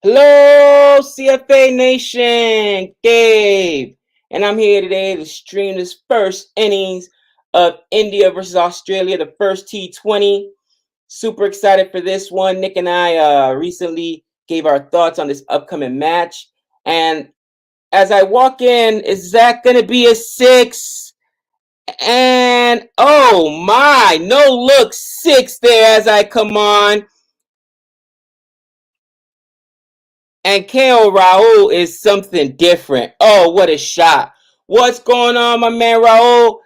Hello, CFA Nation, Gabe, and I'm here today to stream this first innings of India versus Australia, the first T20. Super excited for this one. Nick and I recently gave our thoughts on this upcoming match, and as I walk in, is that going to be a six? And oh my, no look six there as I come on. And KO Raul is something different. Oh, what a shot. What's going on, my man Raul?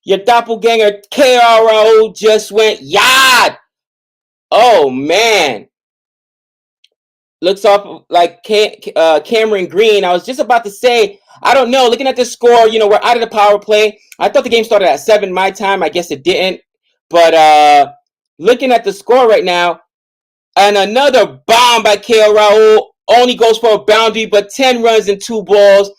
Your doppelganger KO Raul just went yard. Oh, man. Looks off like Cameron Green. I was just about to say, I don't know. Looking at the score, we're out of the power play. I thought the game started at 7 my time. I guess it didn't. But looking at the score right now, and another bomb by KO Raul. Only goes for a boundary, but 10 runs and 2 balls.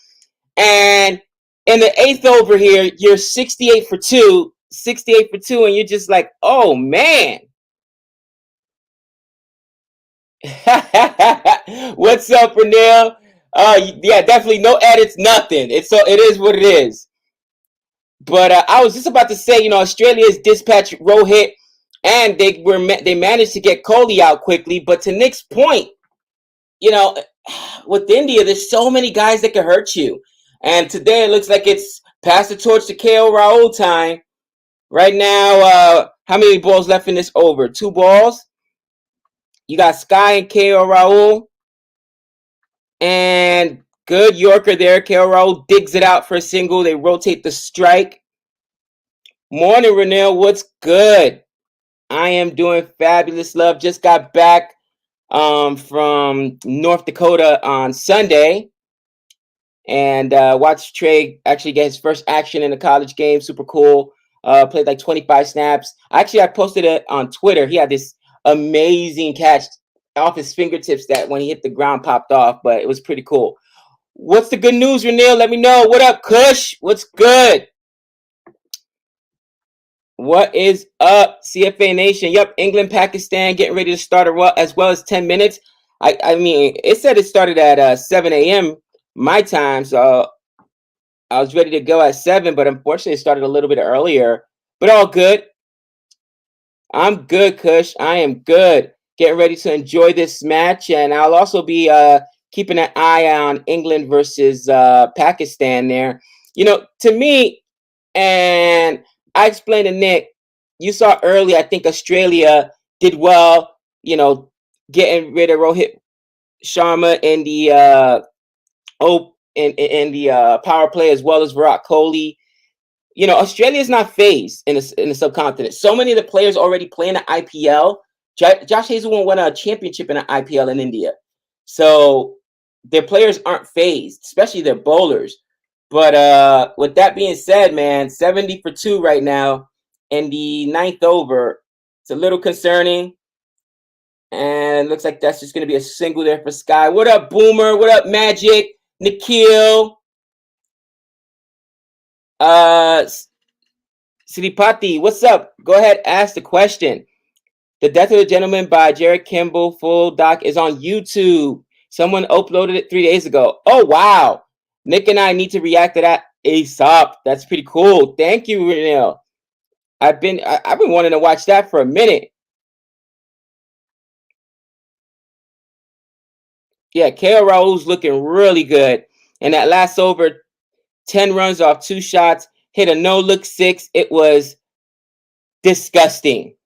And in the 8th over here, you're 68 for 2. 68 for 2, and you're just like, oh, man. What's up, Renell? Yeah, definitely no edits, nothing. It is what it is. But I was just about to say, Australia's dispatched Rohit, and they managed to get Kohli out quickly. But to Nick's point, with India, there's so many guys that can hurt you. And today it looks like it's pass the torch to KO Raul time. Right now, how many balls left in this over? 2 balls. You got Sky and KO Raul. And good Yorker there. KO Raul digs it out for a single. They rotate the strike. Morning, Renell. What's good? I am doing fabulous, love. Just got back from North Dakota on Sunday. And watched Trey actually get his first action in a college game. Super cool. Played like 25 snaps. Actually, I posted it on Twitter. He had this amazing catch off his fingertips that when he hit the ground popped off, but it was pretty cool. What's the good news, Renil? Let me know. What up, Kush? What's good? What is up, CFA Nation? Yep, England, Pakistan getting ready to start as well as 10 minutes. I mean, it said it started at 7 a.m. my time, so I was ready to go at 7, but unfortunately it started a little bit earlier. But all good. I'm good, Kush. I am good. Getting ready to enjoy this match, and I'll also be keeping an eye on England versus Pakistan there. To me, and I explained to Nick, you saw early, I think Australia did well, getting rid of Rohit Sharma in the in the power play, as well as Virat Kohli. Australia is not phased in the subcontinent. So many of the players already play in the IPL. Josh Hazelwood won a championship in the IPL in India. So their players aren't phased, especially their bowlers. But with that being said, man, 70 for 2 right now in the 9th over. It's a little concerning. And it looks like that's just going to be a single there for Sky. What up, Boomer? What up, Magic? Nikhil? Siripati, what's up? Go ahead, ask the question. The Death of the Gentleman by Jared Kimball, full doc, is on YouTube. Someone uploaded it 3 days ago. Oh, wow. Nick and I need to react to that ASAP. That's pretty cool. Thank you, Renell. I've been wanting to watch that for a minute. Yeah, KO Raul's looking really good. And that last over, 10 runs off 2 shots, hit a no-look 6. It was disgusting.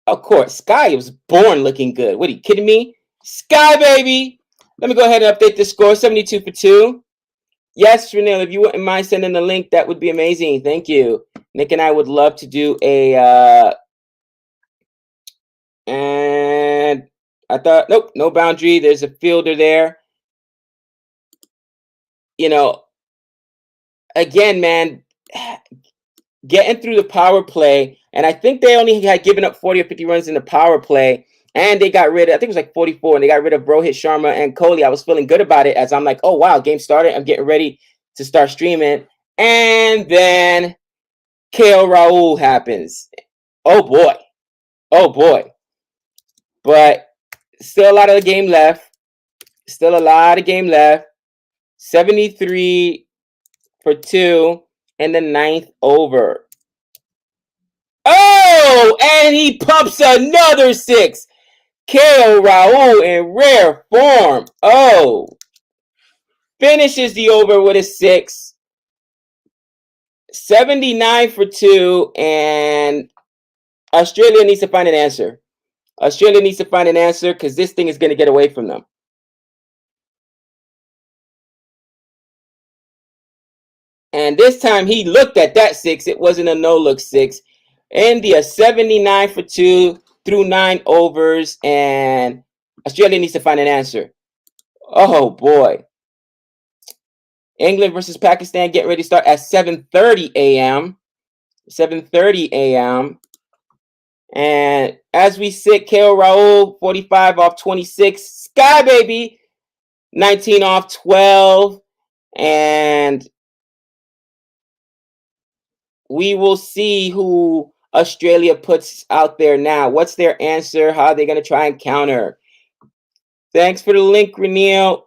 Of course, Sky was born looking good. What are you kidding me? Sky, baby! Let me go ahead and update the score. 72 for 2. Yes, Renee, if you wouldn't mind sending the link, that would be amazing. Thank you. Nick and I would love to do a... and I thought, nope, no boundary. There's a fielder there. Again, man, getting through the power play, and I think they only had given up 40 or 50 runs in the power play, and they got rid of, I think it was like 44, and they got rid of Rohit Sharma and Kohli. I was feeling good about it as I'm like, oh, wow, game started. I'm getting ready to start streaming. And then KO Raul happens. Oh, boy. Oh, boy. But still a lot of the game left. Still a lot of game left. 73 for 2 in the 9th over. Oh, and he pumps another 6. KO Raul in rare form. Oh, finishes the over with a 6. 79 for 2, and Australia needs to find an answer. Australia needs to find an answer because this thing is going to get away from them. And this time he looked at that 6. It wasn't a no-look 6. India 79 for 2 through 9 overs, and Australia needs to find an answer. Oh, boy. England versus Pakistan getting ready to start at 7:30 a.m. 7:30 a.m. And as we sit, KO Raul, 45 off 26. Sky Baby, 19 off 12. And we will see who Australia puts out there now. What's their answer? How are they going to try and counter? Thanks for the link, Renil.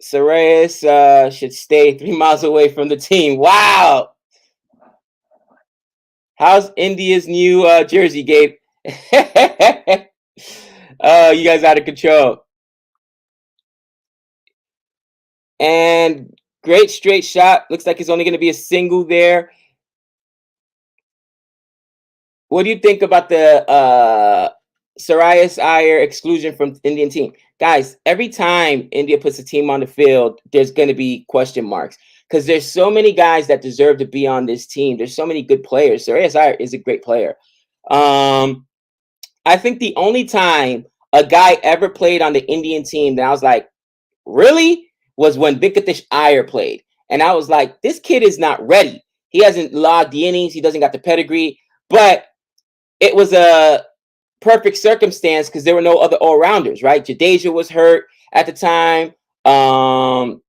Sarayas should stay 3 miles away from the team. Wow. How's India's new jersey, Gabe? Oh, you guys out of control. And great straight shot. Looks like it's only going to be a single there. What do you think about the Sarayas Iyer exclusion from Indian team? Guys, every time India puts a team on the field, there's going to be question marks because there's so many guys that deserve to be on this team. There's so many good players. Sarayas Iyer is a great player. I think the only time a guy ever played on the Indian team that I was like, really? Was when Wickets Iyer played. And I was like, this kid is not ready. He hasn't logged the innings. He doesn't got the pedigree. But it was a perfect circumstance because there were no other all-rounders, right? Jadeja was hurt at the time. The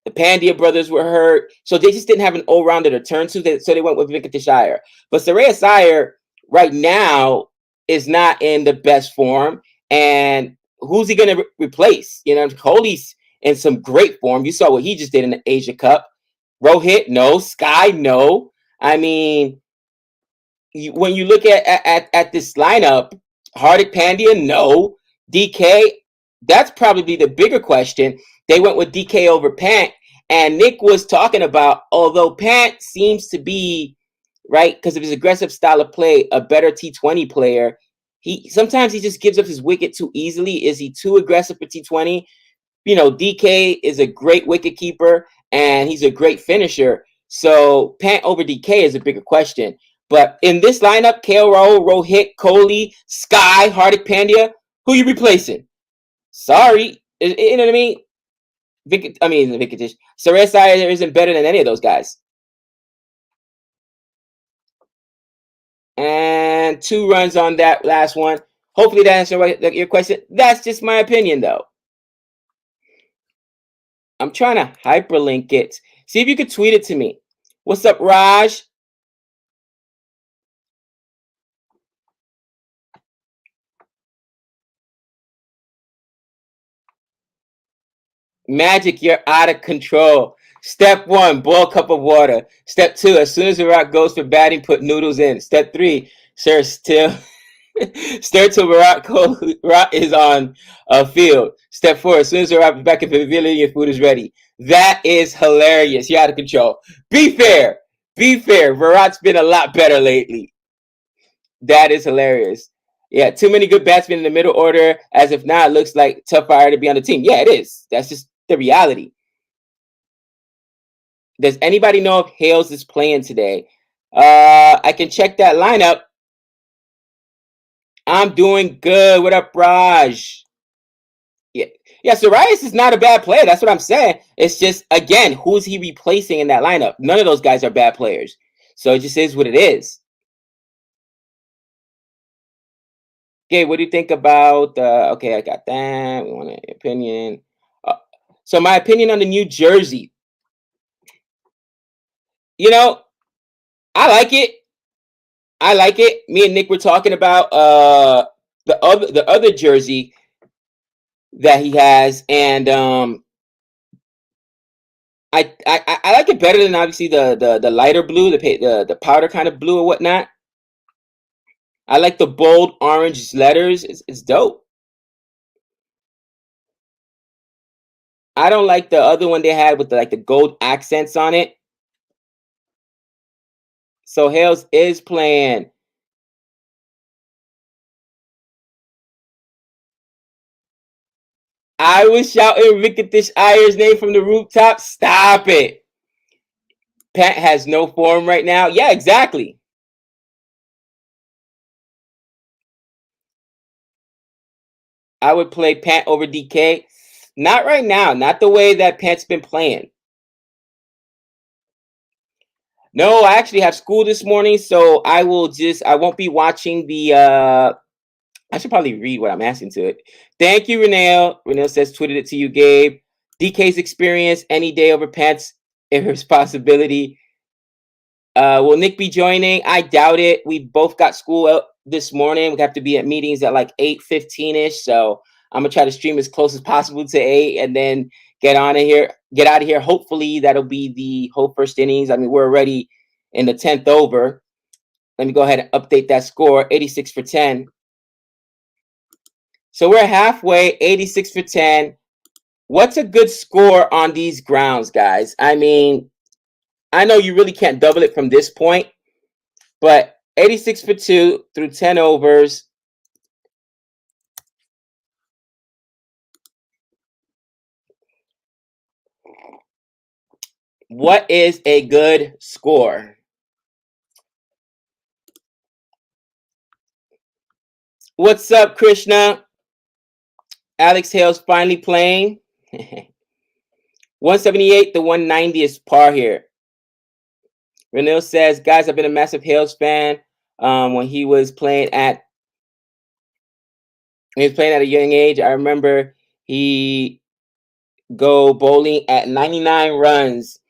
Pandya brothers were hurt. So they just didn't have an all-rounder to turn to. So they went with Wickets Iyer. But Sarayas Iyer right now is not in the best form. And who's he going to replace? You know, Kohli's in some great form. You saw what he just did in the Asia Cup. Rohit, no. Sky, no. I mean, when you look at this lineup, Hardik Pandya, no. DK, that's probably the bigger question. They went with DK over Pant. And Nick was talking about, although Pant seems to be, right, because of his aggressive style of play, a better T20 player, sometimes he just gives up his wicket too easily. Is he too aggressive for T20? You know, DK is a great wicket keeper and he's a great finisher. So Pant over DK is a bigger question. But in this lineup, KL Rahul, Rohit, Kohli, Sky, Hardik Pandya, who you replacing? Sorry, you know what I mean? Wicketish. Sarayas Iyer isn't better than any of those guys. And 2 runs on that last one. Hopefully that answers your question. That's just my opinion, though. I'm trying to hyperlink it. See if you could tweet it to me. What's up, Raj? Magic, you're out of control. Step 1, boil a cup of water. Step 2, as soon as the rock goes for batting, put noodles in. Step 3, stir till Virat is on a field. Step 4, as soon as the rock is back in the pavilion, your food is ready. That is hilarious. You're out of control. Be fair. Be fair. Virat's been a lot better lately. That is hilarious. Yeah, too many good batsmen in the middle order. As if now it looks like tough fire to be on the team. Yeah, it is. That's just the reality. Does anybody know if Hales is playing today? I can check that lineup. I'm doing good. What up, Raj? Yeah, Sarayas is not a bad player. That's what I'm saying. It's just, again, who's he replacing in that lineup? None of those guys are bad players. So it just is what it is. Okay, what do you think about, okay, I got that. We want an opinion. So my opinion on the new jersey. You know, I like it. I like it. Me and Nick were talking about the other jersey. that he has, and I like it better than obviously the lighter blue, the powder kind of blue or whatnot. I like the bold orange letters. It's dope. I don't like the other one they had with the gold accents on it. So Hales is playing. I was shouting Wicketish Ayer's name from the rooftop. Stop it. Pat has no form right now. Yeah, exactly. I would play Pat over DK. Not right now. Not the way that Pat's been playing. No, I actually have school this morning, so I won't be watching the I should probably read what I'm asking to it. Thank you, Renelle. Renelle says, tweeted it to you, Gabe. DK's experience any day over Pat's irresponsibility. Will Nick be joining? I doubt it. We both got school out this morning. We have to be at meetings at like 8:15ish. So I'm gonna try to stream as close as possible to 8 and then get out of here. Hopefully that'll be the whole first innings. I mean, we're already in the 10th over. Let me go ahead and update that score. 86 for 10. So we're halfway, 86 for 10. What's a good score on these grounds, guys? I mean, I know you really can't double it from this point, but 86 for 2 through 10 overs. What is a good score? What's up, Krishna? Alex Hale's finally playing. 178 to 190 is par here. Renil says, guys, I've been a massive Hales fan when he was playing at a young age. I remember he go bowling at 99 runs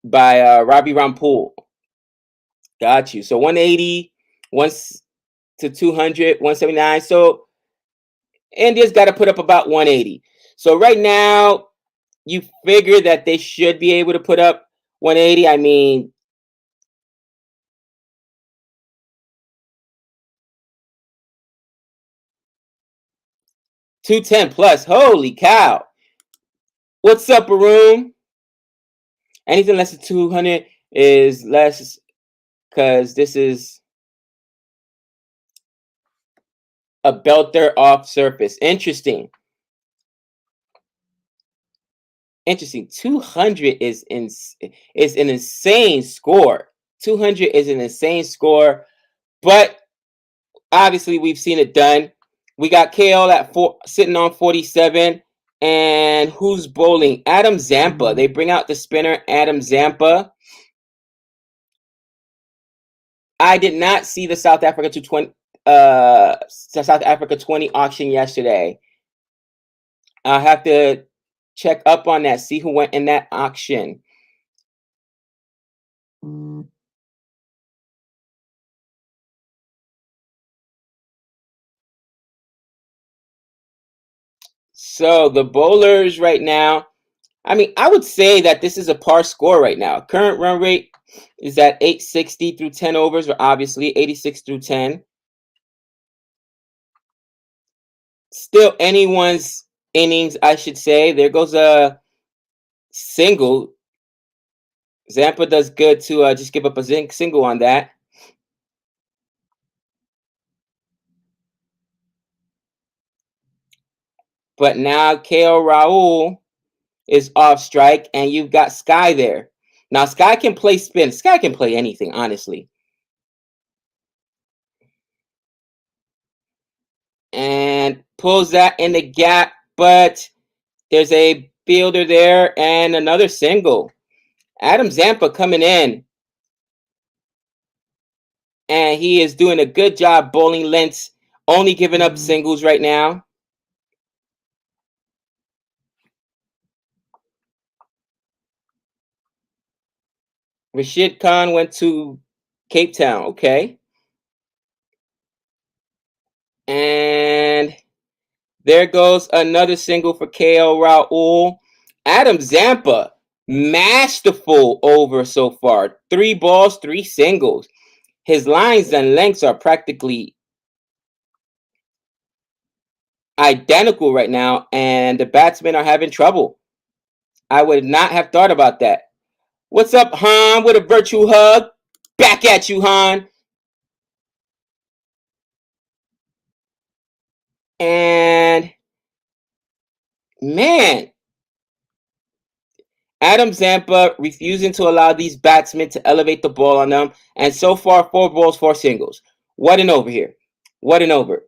by Robbie Rampool. Got you. So 180, 1 to 200, 179. So India's got to put up about 180. So right now, you figure that they should be able to put up 180. I mean, $210 plus. Holy cow. What's up, Varun? Anything less than 200 is less because this is a belter off surface. Interesting. 200 is an insane score. 200 is an insane score, but obviously we've seen it done. We got KL at sitting on 47, and who's bowling? Adam Zampa. They bring out the spinner, Adam Zampa. I did not see the South Africa 20 auction yesterday. I'll have to check up on that, see who went in that auction. So the bowlers right now, I mean, I would say that this is a par score right now. Current run rate is at 860 through 10 overs, or obviously 86 through 10. Still anyone's innings, I should say. There goes a single. Zampa does good to just give up a single on that. But now KO Raul is off strike, and you've got Sky there. Now, Sky can play spin. Sky can play anything, honestly. And pulls that in the gap, but there's a fielder there and another single. Adam Zampa coming in, and he is doing a good job bowling lengths, only giving up singles right now. Rashid Khan went to Cape Town, okay. And There goes another single for KL Raul. Adam Zampa, masterful over so far. 3 balls, 3 singles. His lines and lengths are practically identical right now, and the batsmen are having trouble. I would not have thought about that. What's up, Han? With a virtual hug. Back at you, Han. And man, Adam Zampa refusing to allow these batsmen to elevate the ball on them. And so far, 4 balls, 4 singles. What an over here. What an over.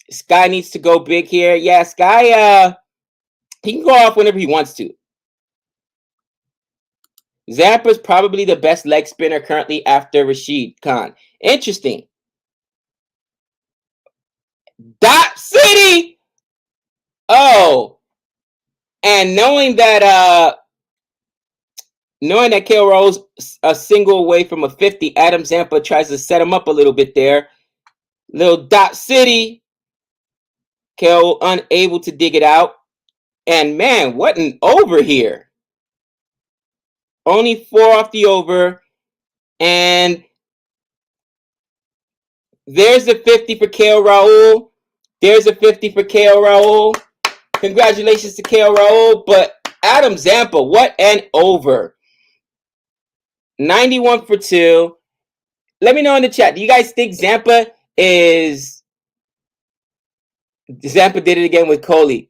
Sky needs to go big here. Yeah, Sky, he can go off whenever he wants to. Zampa's probably the best leg spinner currently after Rashid Khan. Interesting. Dot City! Oh. And knowing that KL Rose a single away from a 50, Adam Zampa tries to set him up a little bit there. Little Dot City. KL unable to dig it out. And man, what an over here. Only 4 off the over. And there's a 50 for KL Raul. There's a 50 for KL Raul. Congratulations to KL Raul. But Adam Zampa, what an over. 91 for 2. Let me know in the chat. Do you guys think Zampa did it again with Kohli?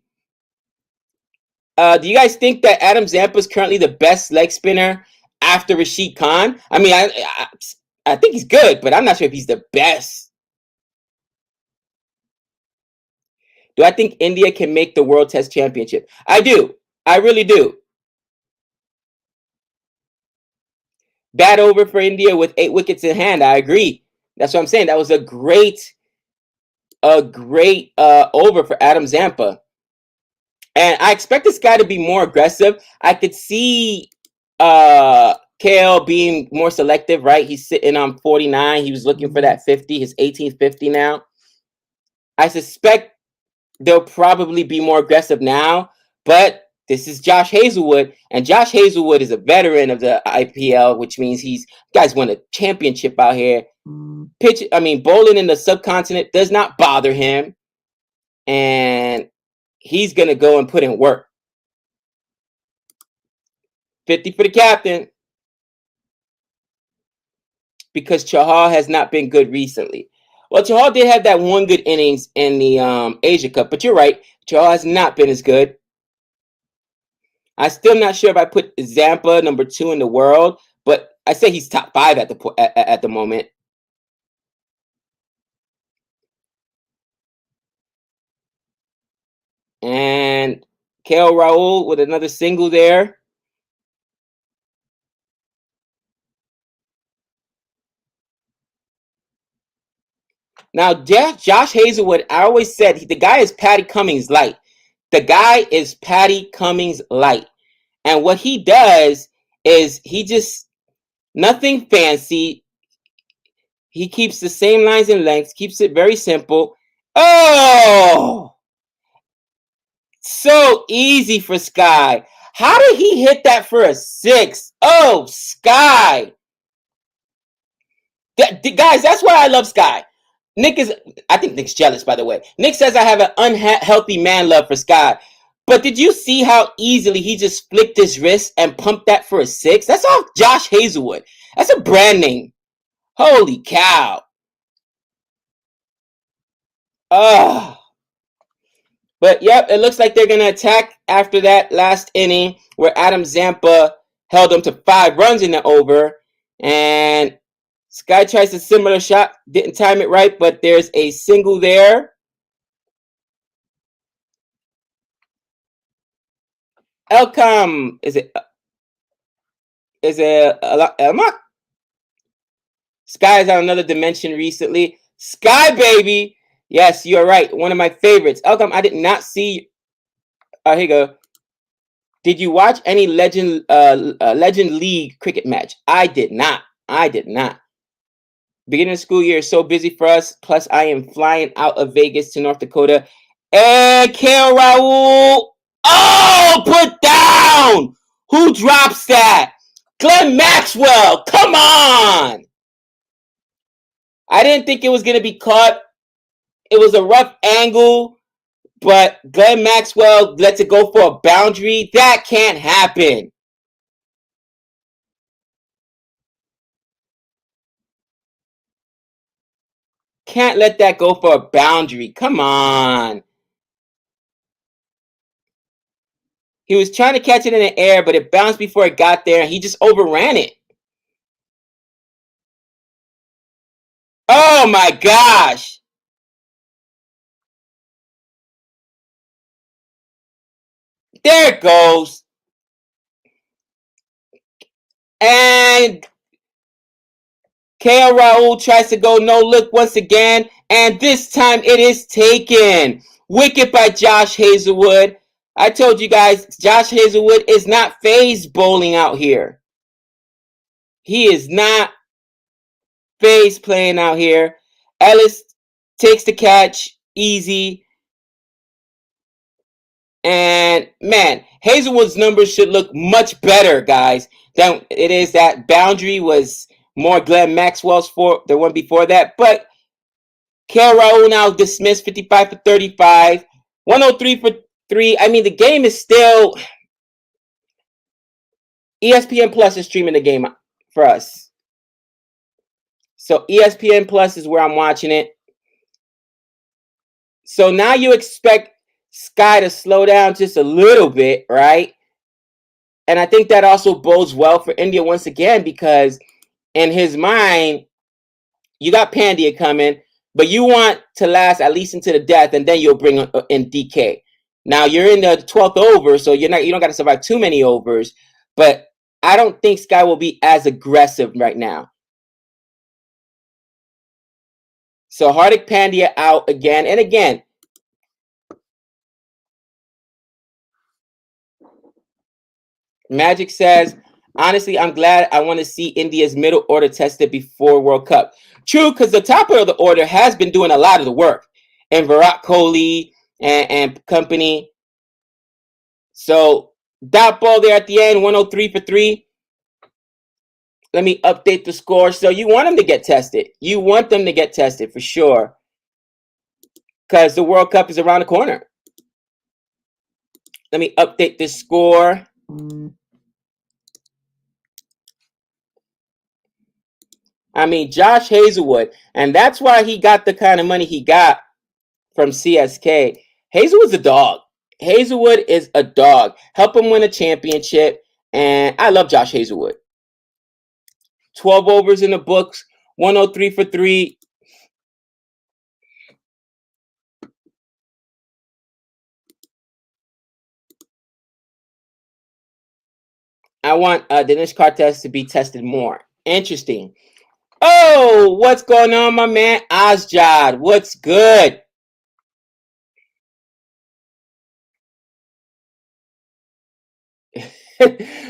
Do you guys think that Adam Zampa is currently the best leg spinner after Rashid Khan? I mean, I think he's good, but I'm not sure if he's the best. Do I think India can make the World Test Championship? I do. I really do. Bad over for India with 8 wickets in hand. I agree. That's what I'm saying. That was a great over for Adam Zampa. And I expect this guy to be more aggressive. I could see KL being more selective, right? He's sitting on 49. He was looking for that 50, his 18th 50 now. I suspect they'll probably be more aggressive now, but this is Josh Hazelwood, and Josh Hazelwood is a veteran of the IPL, which means guys won a championship out here. Bowling in the subcontinent does not bother him, and he's gonna go and put in work. 50 for the captain, because Chahal has not been good recently. Well, Chahal did have that one good innings in the Asia Cup, but you're right, Chahal has not been as good. I'm still not sure if I put Zampa number 2 in the world, but I say he's top 5 at the moment. And KL Raul with another single there. Now, Josh Hazelwood, I always said the guy is Patty Cummings light. The guy is Patty Cummings light. And what he does is he just, nothing fancy. He keeps the same lines and lengths, keeps it very simple. Oh! So easy for Sky. How did he hit that for a 6? Oh, Sky. Guys, that's why I love Sky. I think Nick's jealous, by the way. Nick says I have an unhealthy man love for Sky. But did you see how easily he just flicked his wrist and pumped that for a 6? That's off Josh Hazelwood. That's a brand name. Holy cow. But yep, it looks like they're going to attack after that last inning where Adam Zampa held them to 5 runs in the over. And Sky tries a similar shot. Didn't time it right, but there's a single there. Elcom, is it Elmak? Sky is on another dimension recently. Sky, baby. Yes, you're right. One of my favorites. Elcom, I did not see. Here you go. Did you watch any Legend League cricket match? I did not. Beginning of school year is so busy for us. Plus, I am flying out of Vegas to North Dakota And KL Raul. Oh, put down. Who drops that? Glenn Maxwell. Come on. I didn't think it was going to be caught. It was a rough angle, but Glenn Maxwell lets it go for a boundary. That can't happen. Can't let that go for a boundary. Come on. He was trying to catch it in the air, but it bounced before it got there, and he just overran it. Oh my gosh. There it goes. And KL Raul tries to go no look once again, and this time it is taken. Wicket by Josh Hazlewood. I told you guys, Josh Hazlewood is not phased bowling out here. He is not phased playing out here. Ellis takes the catch, easy. And man, Hazelwood's numbers should look much better, guys, than it is. That boundary was more Glenn Maxwell's for the one before that. But KL Raul now dismissed 55 for 35, 103 for 3. I mean, the game is still. ESPN Plus is streaming the game for us. So ESPN Plus is where I'm watching it. So now you expect Sky to slow down just a little bit, right? And I think that also bodes well for India once again, because in his mind, you got Pandya coming, but you want to last at least into the death, and then you'll bring in DK. Now you're in the 12th over, so you don't got to survive too many overs. But I don't think Sky will be as aggressive right now. So Hardik Pandya out again and again. Magic says, honestly, I'm glad. I want to see India's middle order tested before World Cup. True, because the top of the order has been doing a lot of the work. And Virat Kohli and company. So dot ball there at the end, 103 for 3. Let me update the score. So you want them to get tested. You want them to get tested for sure, because the World Cup is around the corner. Let me update the score. I mean, Josh Hazlewood, and that's why he got the kind of money he got from CSK. Hazlewood's a dog. Hazlewood is a dog. Help him win a championship, and I love Josh Hazlewood. 12 overs in the books, 103 for 3. I want Dinesh Karthik to be tested more. Interesting. Oh, what's going on, my man? Asjad, what's good?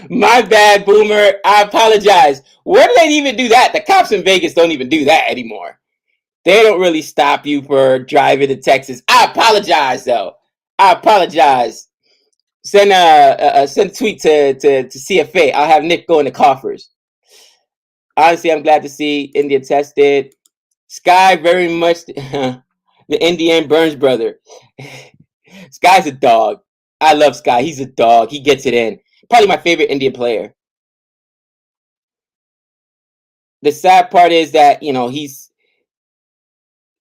My bad, Boomer. I apologize. Where do they even do that? The cops in Vegas don't even do that anymore. They don't really stop you for driving to Texas. I apologize, though. I apologize. Send a tweet to CFA. I'll have Nick go in the coffers. Honestly, I'm glad to see India tested. Sky very much the Indian Burns brother. Sky's a dog. I love Sky. He's a dog. He gets it in. Probably my favorite Indian player. The sad part is that, he's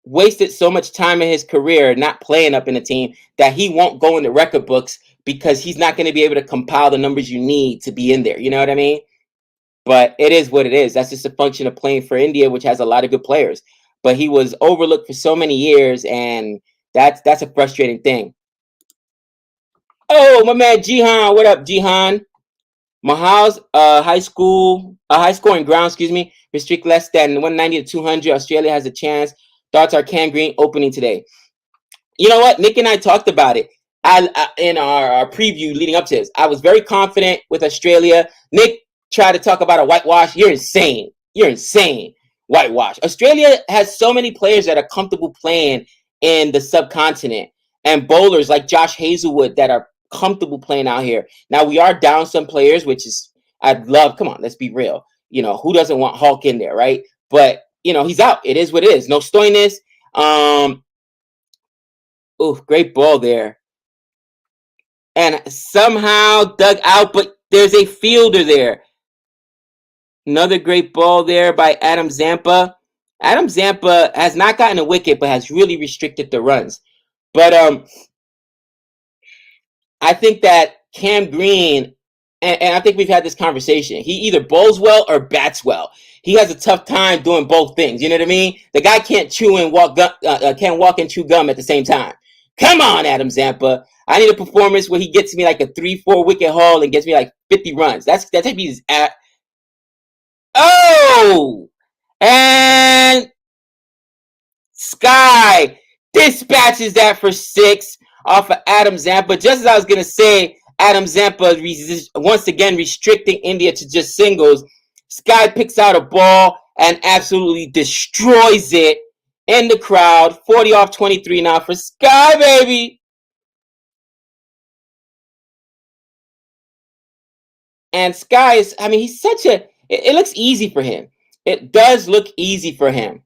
wasted so much time in his career not playing up in the team that he won't go in the record books, because he's not going to be able to compile the numbers you need to be in there. You know what I mean? But it is what it is. That's just a function of playing for India, which has a lot of good players. But he was overlooked for so many years, and that's a frustrating thing. Oh, my man Jihan, what up, Jihan? Mahal's high scoring ground, restrict less than 190 to 200. Australia has a chance. Thoughts are Cam Green opening today. You know what? Nick and I talked about it in our preview leading up to this. I was very confident with Australia. Nick tried to talk about a whitewash. You're insane. You're insane. Whitewash. Australia has so many players that are comfortable playing in the subcontinent. and bowlers like Josh Hazelwood that are comfortable playing out here. Now we are down some players, which is I'd love. Come on, let's be real. Who doesn't want Hulk in there, right? But he's out. It is what it is. No Stoinis. Great ball there. And somehow dug out, but there's a fielder there. Another great ball there by Adam Zampa. Adam Zampa has not gotten a wicket, but has really restricted the runs. But I think that Cam Green, and I think we've had this conversation, he either bowls well or bats well. He has a tough time doing both things. You know what I mean? The guy can't can't walk and chew gum at the same time. Come on, Adam Zampa. I need a performance where he gets me like a 3-4 wicket haul and gets me like 50 runs. That's he's at. Oh! And Sky dispatches that for 6 off of Adam Zampa. Just as I was going to say, Adam Zampa once again restricting India to just singles. Sky picks out a ball and absolutely destroys it in the crowd. 40 off 23 now for Sky, baby. And Sky is, he's such a, it looks easy for him. It does look easy for him.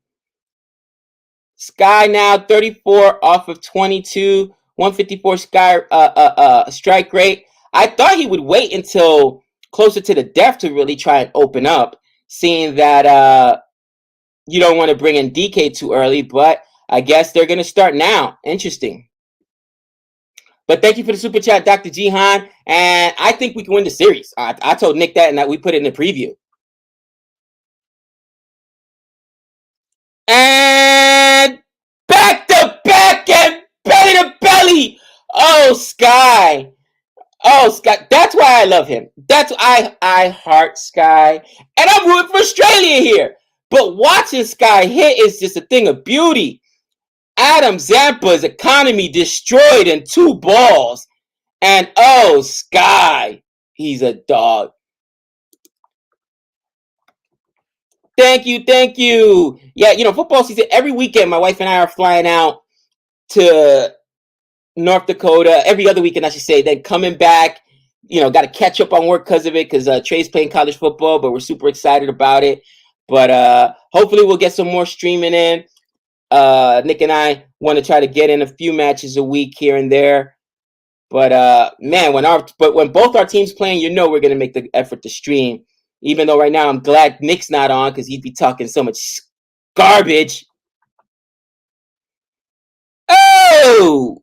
Sky now 34 off of 22, 154 Sky strike rate. I thought he would wait until closer to the death to really try and open up, seeing that you don't want to bring in DK too early, but I guess they're going to start now. Interesting. But thank you for the super chat, Dr. Jihan. And I think we can win the series. I told Nick that, and that we put it in the preview. And back to back and belly to belly. Oh, Sky. Oh, Sky. That's why I love him. That's why I heart Sky. And I'm rooting for Australia here. But watching Sky hit is just a thing of beauty. Adam Zampa's economy destroyed in 2 balls. And oh, Sky, he's a dog. Thank you. Yeah, football season, every weekend, my wife and I are flying out to North Dakota. Every other weekend, I should say. Then coming back, got to catch up on work because of it, because Trey's playing college football, but we're super excited about it. But hopefully we'll get some more streaming in. Nick and I want to try to get in a few matches a week here and there. But man, when both our teams playing, we're gonna make the effort to stream. Even though right now I'm glad Nick's not on because he'd be talking so much garbage. Oh,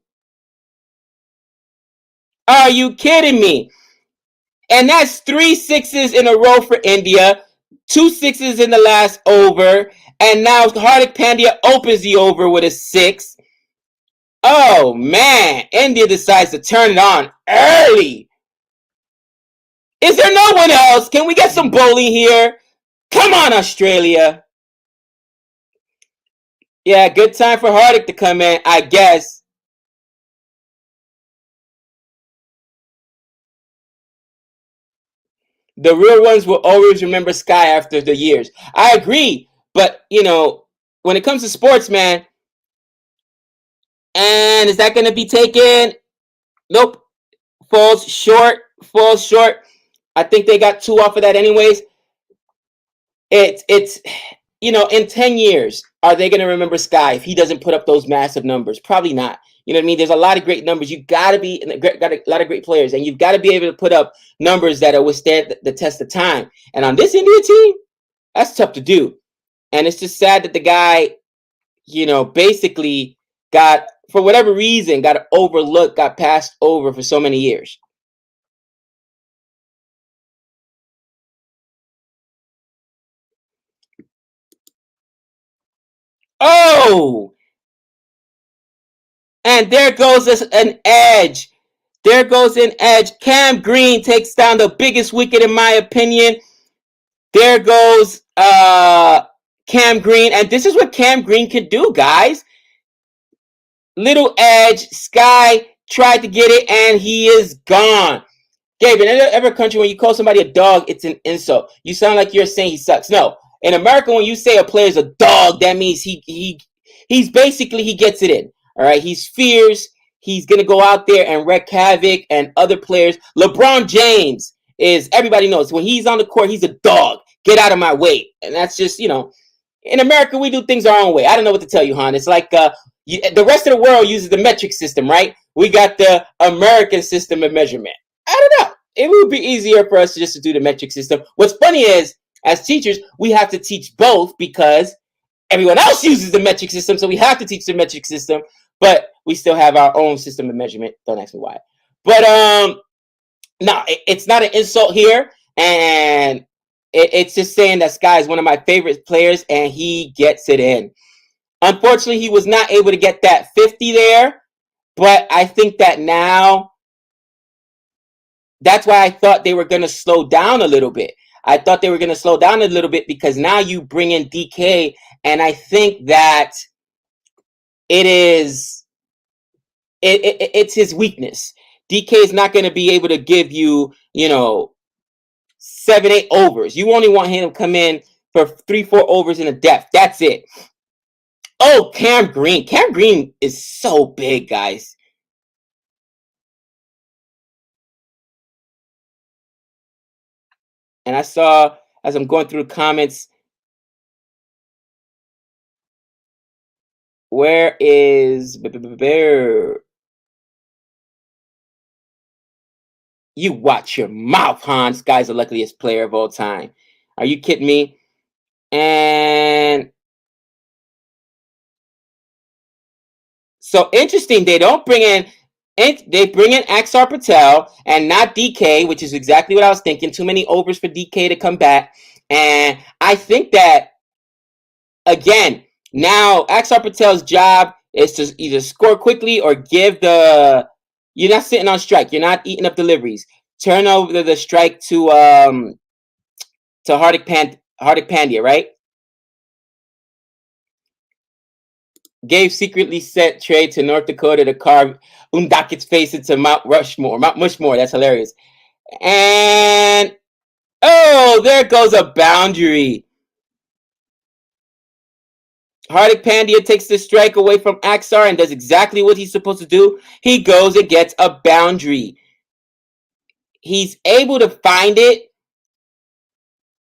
are you kidding me? And that's 3 sixes in a row for India, 2 sixes in the last over, and now Hardik Pandya opens the over with a 6. Oh, man. India decides to turn it on early. Is there no one else? Can we get some bowling here? Come on, Australia. Yeah, good time for Hardik to come in, I guess. The real ones will always remember Sky after the years. I agree. But, when it comes to sports, man, and is that going to be taken? Nope. Falls short. I think they got 2 off of that anyways. It's in 10 years, are they going to remember Sky if he doesn't put up those massive numbers? Probably not. You know what I mean? There's a lot of great numbers. You got a lot of great players, and you've got to be able to put up numbers that will withstand the test of time. And on this India team, that's tough to do. And it's just sad that the guy, basically got, for whatever reason, got overlooked, got passed over for so many years. Oh! And there goes an edge. There goes an edge. Cam Green takes down the biggest wicket, in my opinion. There goes Cam Green. And this is what Cam Green can do, guys. Little edge. Sky tried to get it, and he is gone. Gabe, in every country, when you call somebody a dog, it's an insult. You sound like you're saying he sucks. No. In America, when you say a player's a dog, that means he's basically, he gets it in. All right. He's fierce. he's going to go out there and wreak havoc, and other players. LeBron James is, everybody knows, when he's on the court, he's a dog. Get out of my way. And that's just, in America, we do things our own way. I don't know what to tell you, hon. It's like the rest of the world uses the metric system, right? We got the American system of measurement. I don't know. It would be easier for us just to do the metric system. What's funny is, as teachers, we have to teach both because everyone else uses the metric system, so we have to teach the metric system, but we still have our own system of measurement. Don't ask me why. But no, it's not an insult here, and it's just saying that Sky is one of my favorite players, and he gets it in. Unfortunately, he was not able to get that 50 there, but I think that now, that's why I thought they were going to slow down a little bit. I thought they were going to slow down a little bit because now you bring in DK, and I think that it's his weakness. DK is not going to be able to give you, 7-8 overs. You only want him to come in for 3-4 overs in a depth. That's it. Oh, Cam Green. Cam Green is so big, guys. And I saw, as I'm going through the comments, where is Bear? You watch your mouth, Han. This guy's the luckiest player of all time. Are you kidding me? And so interesting, they don't bring in, they bring in Axar Patel and not DK, which is exactly what I was thinking. Too many overs for DK to come back. And I think that, again, now Axar Patel's job is to either score quickly or give the, you're not sitting on strike. You're not eating up deliveries. Turn over the strike to Hardik Pandya, right? Gabe secretly sent trade to North Dakota to carve Undakit's face into Mount Mushmore. That's hilarious. And oh, there goes a boundary. Hardik Pandya takes the strike away from Axar and does exactly what he's supposed to do. He goes and gets a boundary. He's able to find it,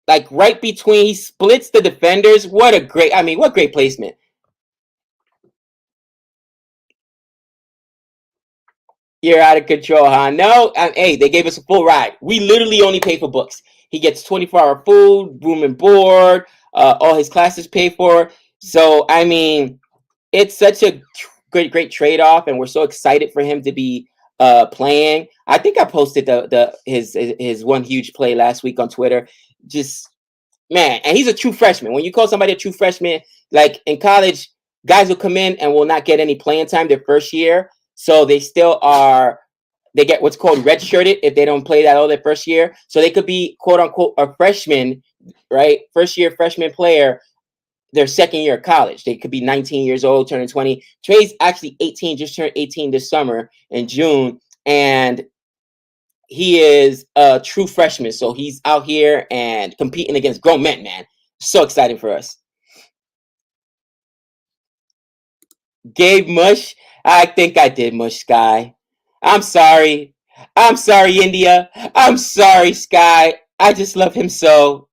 like right between. He splits the defenders. What great placement. You're out of control, huh? No, hey, they gave us a full ride. We literally only pay for books. He gets 24-hour food, room and board, all his classes paid for. So, I mean, it's such a great trade-off, and we're so excited for him to be playing. I think I posted his one huge play last week on Twitter. Just, man, and he's a true freshman. When you call somebody a true freshman, like in college, guys will come in and will not get any playing time their first year. So they still are, they get what's called redshirted if they don't play that all their first year. So they could be, quote unquote, a freshman, right? First year freshman player, their second year of college. They could be 19 years old, turning 20. Trey's actually 18, just turned 18 this summer in June. And he is a true freshman. So he's out here and competing against grown men, man. So exciting for us. Gabe Mush. I think I did mush Sky. I'm sorry. I'm sorry, India. I'm sorry, Sky. I just love him so.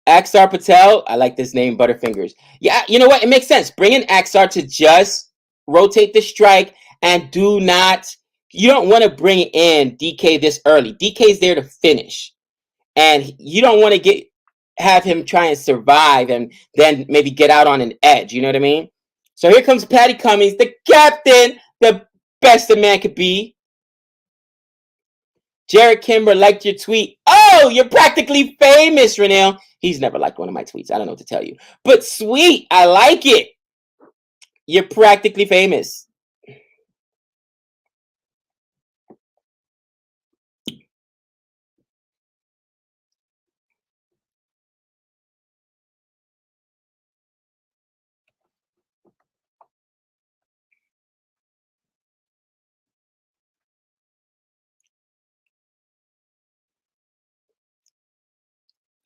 Axar Patel. I like this name, Butterfingers. Yeah, you know what? It makes sense. Bring in Axar to just rotate the strike and you don't want to bring in DK this early. DK's there to finish. And you don't want to have him try and survive and then maybe get out on an edge. You know what I mean? So here comes Patty Cummings, the captain, the best a man could be. Jared Kimber liked your tweet. Oh, you're practically famous, Renell. He's never liked one of my tweets. I don't know what to tell you. But sweet, I like it. You're practically famous.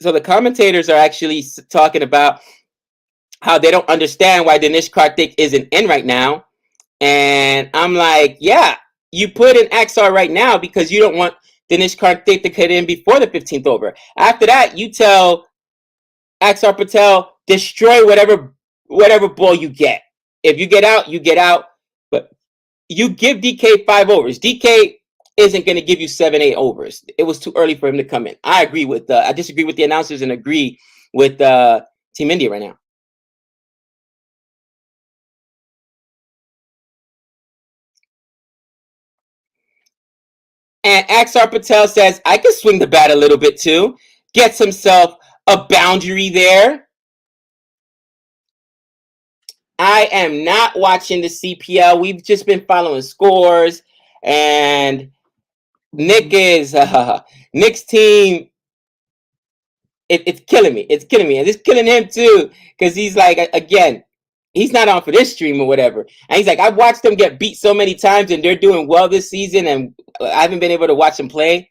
So the commentators are actually talking about how they don't understand why Dinesh Karthik isn't in right now. And I'm like, yeah, you put in Axar right now because you don't want Dinesh Karthik to cut in before the 15th over. After that, you tell Axar Patel, destroy whatever ball you get. If you get out, you get out. But you give DK 5 overs. DK isn't going to give you 7, 8 overs. It was too early for him to come in. I disagree with the announcers and agree with Team India right now. And Axar Patel says, I can swing the bat a little bit too. Gets himself a boundary there. I am not watching the CPL. We've just been following scores. And Nick's team. It's killing me. It's killing me. And it's killing him too. Because he's like, again, he's not on for this stream or whatever. And he's like, I've watched them get beat so many times and they're doing well this season. And I haven't been able to watch them play.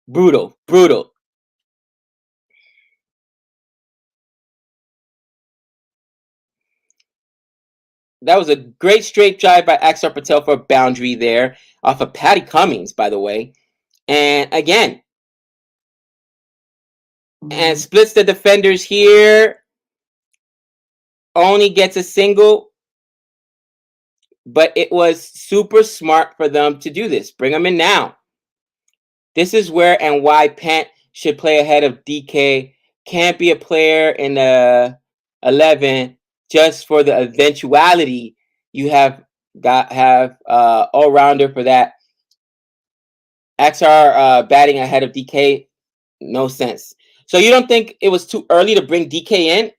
Brutal. Brutal. That was a great straight drive by Axar Patel for a boundary there off of Patty Cummings, by the way. And again, and splits the defenders here. Only gets a single. But it was super smart for them to do this. Bring them in now. This is where and why Pant should play ahead of DK. Can't be a player in the 11 just for the eventuality you have all-rounder for that. XR batting ahead of DK, no sense. So you don't think it was too early to bring DK in?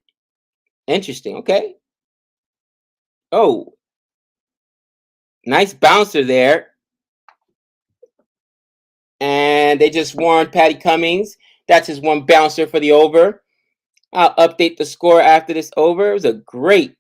Interesting, okay. Oh, nice bouncer there. And they just warned Patty Cummings. That's his one bouncer for the over. I'll update the score after this over. It was a great.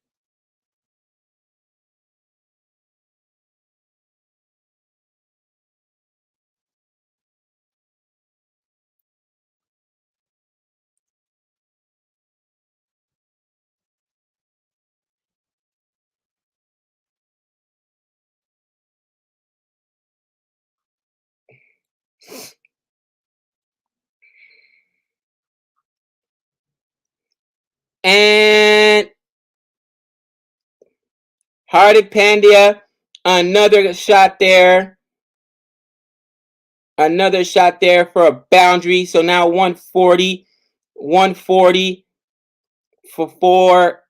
And Hardik Pandya, another shot there. Another shot there for a boundary. So now 140. 140 for 4.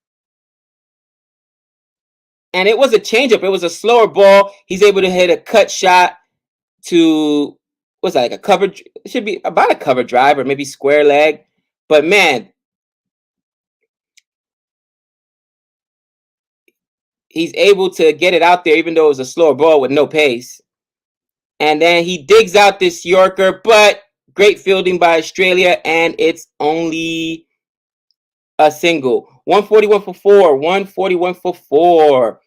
And it was a changeup. It was a slower ball. He's able to hit a cut shot to, what's that, like a cover? It should be about a cover drive or maybe square leg. But man, he's able to get it out there even though it was a slower ball with no pace. And then he digs out this Yorker, but great fielding by Australia, and it's only a single. 141 for 4. 141 for 4.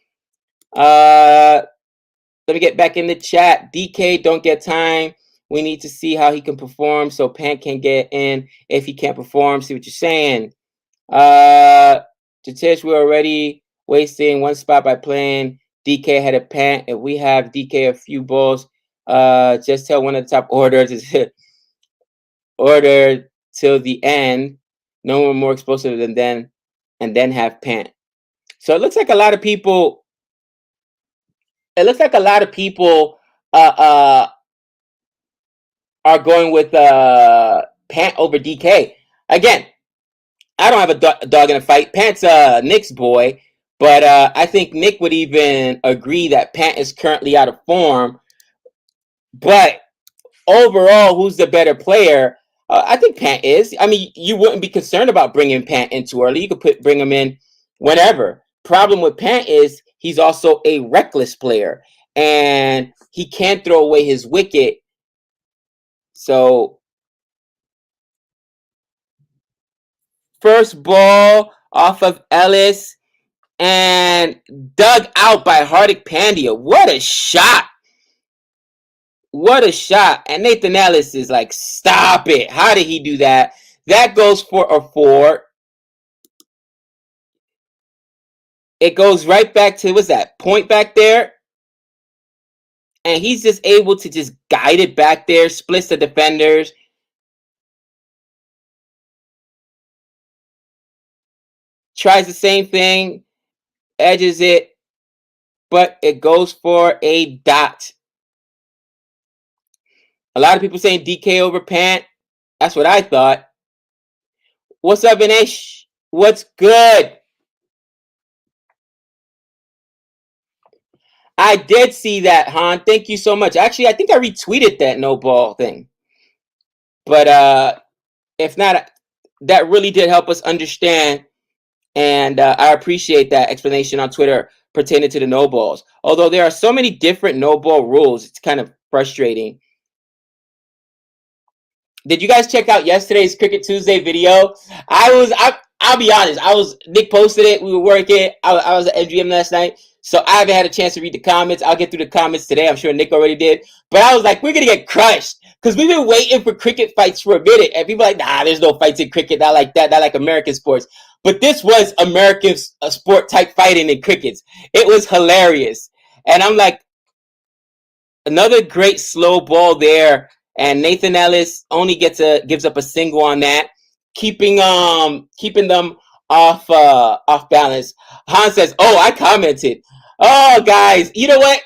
Let me get back in the chat. DK, don't get time. We need to see how he can perform so Pant can get in. If he can't perform, see what you're saying. Jatish, we're already wasting one spot by playing DK ahead of Pant. If we have DK a few balls, just tell one of the top orders is order till the end. No one more explosive than then, and then have Pant. So it looks like a lot of people. It looks like a lot of people are going with Pant over DK. Again, I don't have a dog in a fight. Pant's Nick's boy, but I think Nick would even agree that Pant is currently out of form. But overall, who's the better player? I think Pant is. I mean, you wouldn't be concerned about bringing Pant in too early. You could bring him in whenever. Problem with Pant is he's also a reckless player, and he can't throw away his wicket. So, first ball off of Ellis and dug out by Hardik Pandya. What a shot! What a shot. And Nathan Ellis is like, stop it. How did he do that? That goes for a 4. it goes right back to, what's that, point back there? And he's just able to just guide it back there, splits the defenders. Tries the same thing, edges it, but it goes for a dot. A lot of people saying DK over Pant. That's what I thought. What's up, Dinesh? What's good? I did see that, Han. Thank you so much. Actually, I think I retweeted that no ball thing. But if not, that really did help us understand. And I appreciate that explanation on Twitter pertaining to the no balls. Although there are so many different no ball rules, it's kind of frustrating. Did you guys check out yesterday's Cricket Tuesday video? I'll be honest. Nick posted it. We were working. I was at MGM last night, so I haven't had a chance to read the comments. I'll get through the comments today. I'm sure Nick already did. But I was like, we're gonna get crushed because we've been waiting for cricket fights for a minute, and people are like, nah, there's no fights in cricket. Not like that. Not like American sports. But this was American sport type fighting in crickets. It was hilarious, and I'm like, another great slow ball there. And Nathan Ellis only gives up a single on that, keeping them off balance. Han says, "Oh, I commented. Oh, guys, you know what?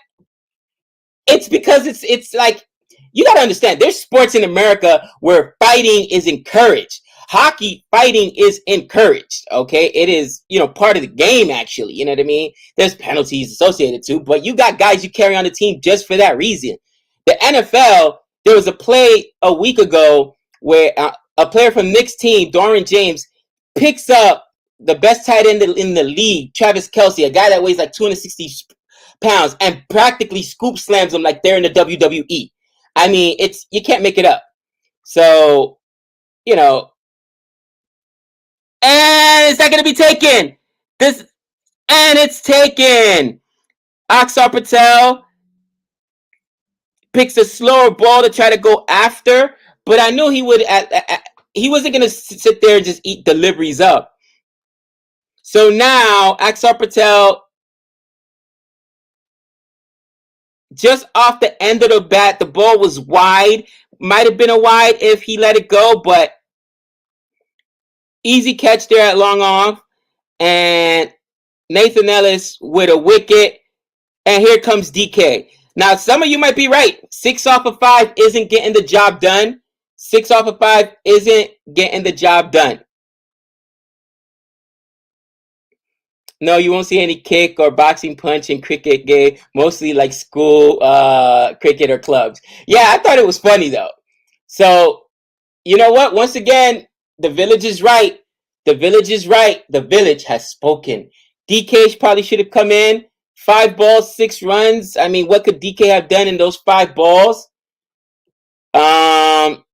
It's because it's like, you got to understand. There's sports in America where fighting is encouraged. Hockey fighting is encouraged. Okay, it is, part of the game. Actually, you know what I mean. There's penalties associated too, but you got guys you carry on the team just for that reason. The NFL." There was a play a week ago where a player from Nick's team, Dorian James, picks up the best tight end in the league, Travis Kelce, a guy that weighs like 260 pounds, and practically scoop slams him like they're in the WWE. I mean, you can't make it up. So, and it's not going to be taken. And it's taken. Aksar Patel picks a slower ball to try to go after, but I knew he would. He wasn't going to sit there and just eat deliveries up. So now Aksar Patel, just off the end of the bat, the ball was wide. Might have been a wide if he let it go, but easy catch there at long off. And Nathan Ellis with a wicket. And here comes DK. Now, some of you might be right. 6 off of 5 isn't getting the job done. 6 off of 5 isn't getting the job done. No, you won't see any kick or boxing punch in cricket, Gabe. Mostly like school cricket or clubs. Yeah, I thought it was funny, though. So, you know what? Once again, the village is right. The village is right. The village has spoken. DK probably should have come in. 5 balls, 6 runs. I mean, what could DK have done in those 5 balls? But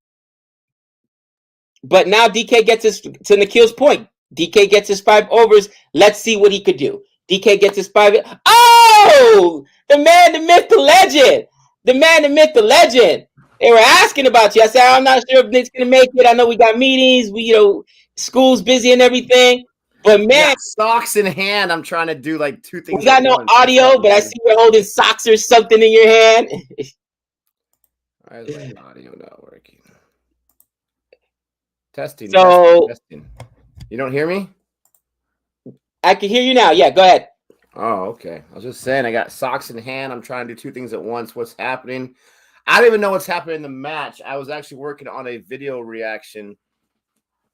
now DK gets his, to Nikhil's point, DK gets his 5 overs. Let's see what he could do. DK gets his 5. Oh! The man, the myth, the legend. The man, the myth, the legend. They were asking about you. I said, I'm not sure if Nick's going to make it. I know we got meetings. School's busy and everything. But man, socks in hand. I'm trying to do like 2 things. We got no audio, but I see you're holding socks or something in your hand. Why is my audio not working? Testing. Testing. You don't hear me? I can hear you now. Yeah, go ahead. Oh, okay. I was just saying, I got socks in hand. I'm trying to do 2 things at once. What's happening? I don't even know what's happening in the match. I was actually working on a video reaction.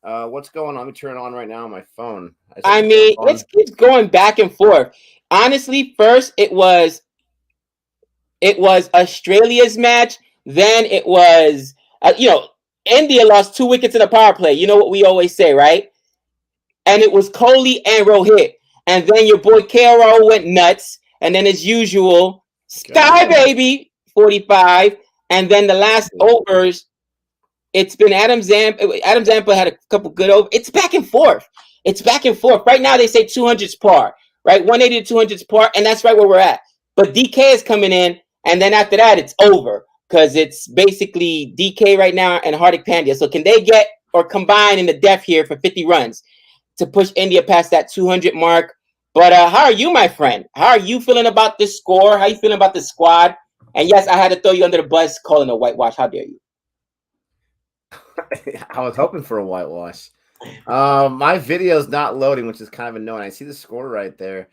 What's going on? Let me turn it on right now on my phone. I mean, it keeps going back and forth. Honestly, first it was Australia's match. Then it was, India lost 2 wickets in a power play. You know what we always say, right? And it was Kohli and Rohit. And then your boy KRO went nuts. And then as usual, Sky Baby, 45. And then the last overs, it's been Adam Zampa. Adam Zampa had a couple good overs. It's back and forth. Right now they say 200's par, right? 180 to 200's par, and that's right where we're at. But DK is coming in, and then after that, it's over because it's basically DK right now and Hardik Pandya. So can they get or combine in the def here for 50 runs to push India past that 200 mark? But how are you, my friend? How are you feeling about this score? How are you feeling about the squad? And yes, I had to throw you under the bus calling a whitewash. How dare you? I was hoping for a whitewash. My video is not loading, which is kind of annoying. I see the score right there.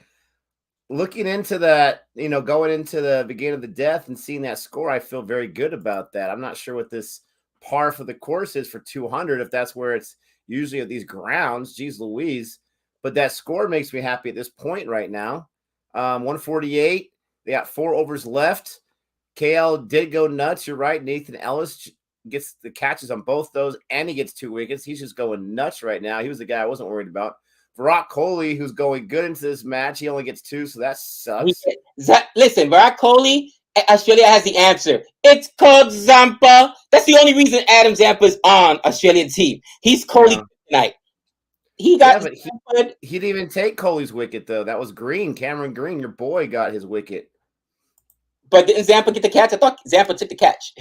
Looking into that, going into the beginning of the death and seeing that score, I feel very good about that. I'm not sure what this par for the course is for 200, if that's where it's usually at these grounds. Geez Louise. But that score makes me happy at this point right now. 148. They got 4 overs left. KL did go nuts. You're right. Nathan Ellis gets the catches on both those, and he gets 2 wickets. He's just going nuts right now. He was the guy I wasn't worried about. Virat Kohli, who's going good into this match, he only gets 2, so that sucks. Listen, Virat Kohli, Australia has the answer. It's called Zampa. That's the only reason Adam Zampa is on Australian team. He's Kohli tonight. He got. But he didn't even take Kohli's wicket though. That was Green, Cameron Green. Your boy got his wicket. But didn't Zampa get the catch? I thought Zampa took the catch.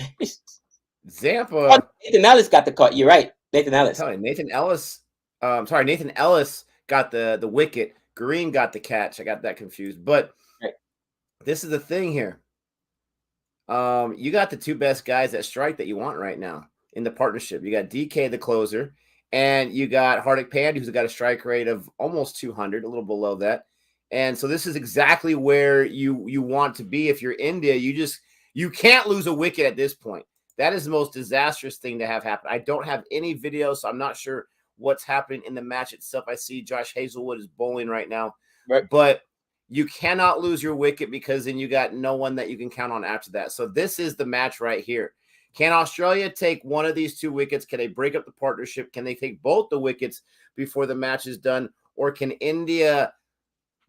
Zampa. Nathan Ellis got the cut. You're right, Nathan Ellis. Nathan Ellis. Nathan Ellis got the wicket. Green got the catch. I got that confused. But This is the thing here. You got the 2 best guys that strike that you want right now in the partnership. You got DK, the closer, and you got Hardik Pandya, who's got a strike rate of almost 200, a little below that. And so this is exactly where you want to be. If you're India, you can't lose a wicket at this point. That is the most disastrous thing to have happen. I don't have any video, so I'm not sure what's happening in the match itself. I see Josh Hazelwood is bowling right now. Right. But you cannot lose your wicket because then you got no one that you can count on after that. So this is the match right here. Can Australia take one of these 2 wickets? Can they break up the partnership? Can they take both the wickets before the match is done? Or can India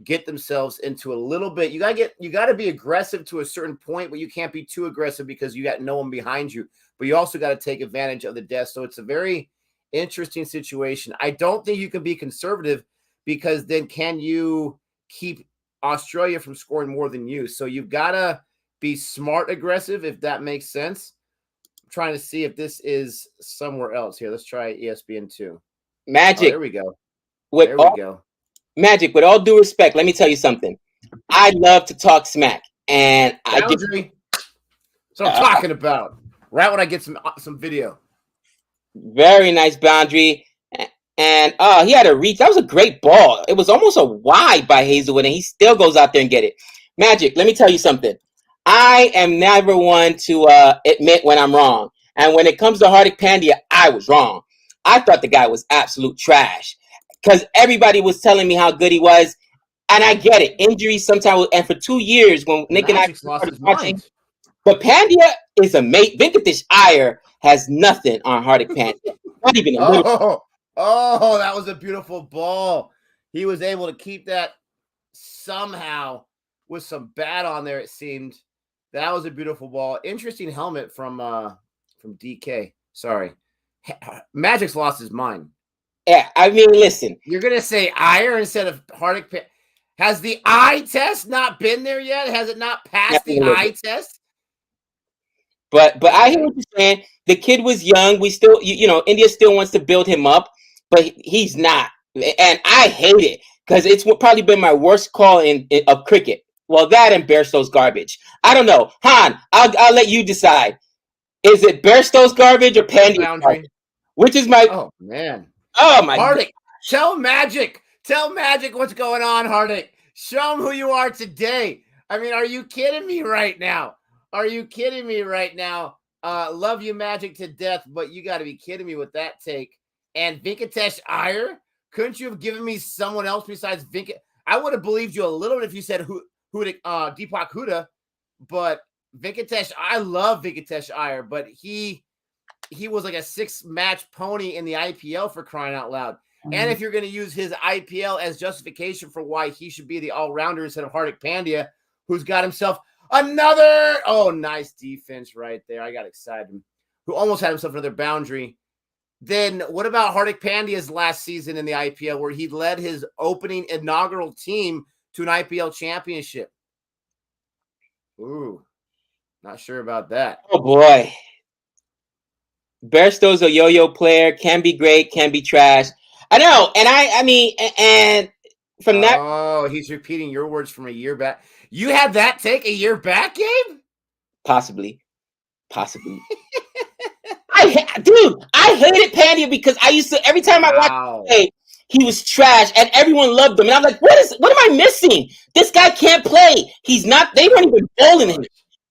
get themselves into a little bit? You got to be aggressive to a certain point, but you can't be too aggressive because you got no one behind you. But you also got to take advantage of the death. So it's a very interesting situation. I don't think you can be conservative because then can you keep Australia from scoring more than you? So you've got to be smart aggressive, if that makes sense. I'm trying to see if this is somewhere else here. Let's try ESPN2. Magic. There we go. Magic, with all due respect, let me tell you something. I love to talk smack. And boundary. That's what I'm talking about. Right when I get some video. Very nice boundary. And he had a reach. That was a great ball. It was almost a wide by Hazelwood, and he still goes out there and get it. Magic, let me tell you something. I am never one to admit when I'm wrong. And when it comes to Hardik Pandya, I was wrong. I thought the guy was absolute trash because everybody was telling me how good he was. And I get it. Injuries sometimes. And for 2 years, when Nick and I started watching, but Pandya is a mate. Venkatesh Iyer has nothing on Hardik Pandya. Not even a little. Oh, that was a beautiful ball. He was able to keep that somehow with some bat on there, it seemed. That was a beautiful ball. Interesting helmet from DK. Sorry. Magic's lost his mind. Yeah, I mean, listen. You're going to say Iyer instead of Hardik Pandya. Has the eye test not been there yet? Has it not passed the eye test? But I hear what you're saying. The kid was young. We still, India still wants to build him up, but he's not. And I hate it because it's probably been my worst call of cricket. Well, that and Bairstow's garbage. I don't know. Han, I'll let you decide. Is it Bairstow's garbage or Pandya's garbage? Which is my... Oh, man. Oh, my Hardik, tell Magic what's going on, Hardik. Show him who you are today. I mean, are you kidding me right now? Love you, Magic, to death, but you got to be kidding me with that take. And Venkatesh Iyer, couldn't you have given me someone else besides Venkat? I would have believed you a little bit if you said Deepak Huda, but Venkatesh, I love Venkatesh Iyer, but he was like a 6-match pony in the IPL, for crying out loud. Mm-hmm. And if you're going to use his IPL as justification for why he should be the all-rounder instead of Hardik Pandya, who's got himself another, nice defense right there. I got excited. Who almost had himself another boundary. Then what about Hardik Pandya's last season in the IPL where he led his opening inaugural team to an IPL championship? Ooh, not sure about that. Oh, boy. Bairstow's a yo-yo player. Can be great, can be trash. I know. And I mean, and from that. Oh, he's repeating your words from a year back. You had that take a year back, Gabe? Possibly. I hated Pandya because I used to, every time I watched him play, he was trash and everyone loved him. And I'm like, what am I missing? This guy can't play. They weren't even bowling him.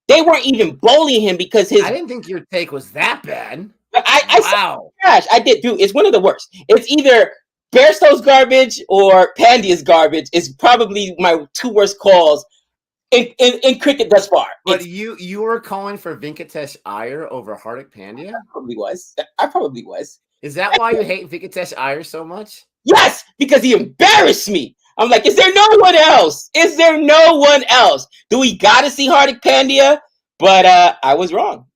They weren't even bowling him because I didn't think your take was that bad. I said trash. I did, dude. It's one of the worst. It's either Bairstow's garbage or Pandya's garbage. Is probably my two worst calls in cricket thus far. But you were calling for Venkatesh Iyer over Hardik Pandya? I probably was. Is that why you hate Venkatesh Iyer so much? Yes, because he embarrassed me. I'm like, is there no one else? Do we got to see Hardik Pandya? But I was wrong.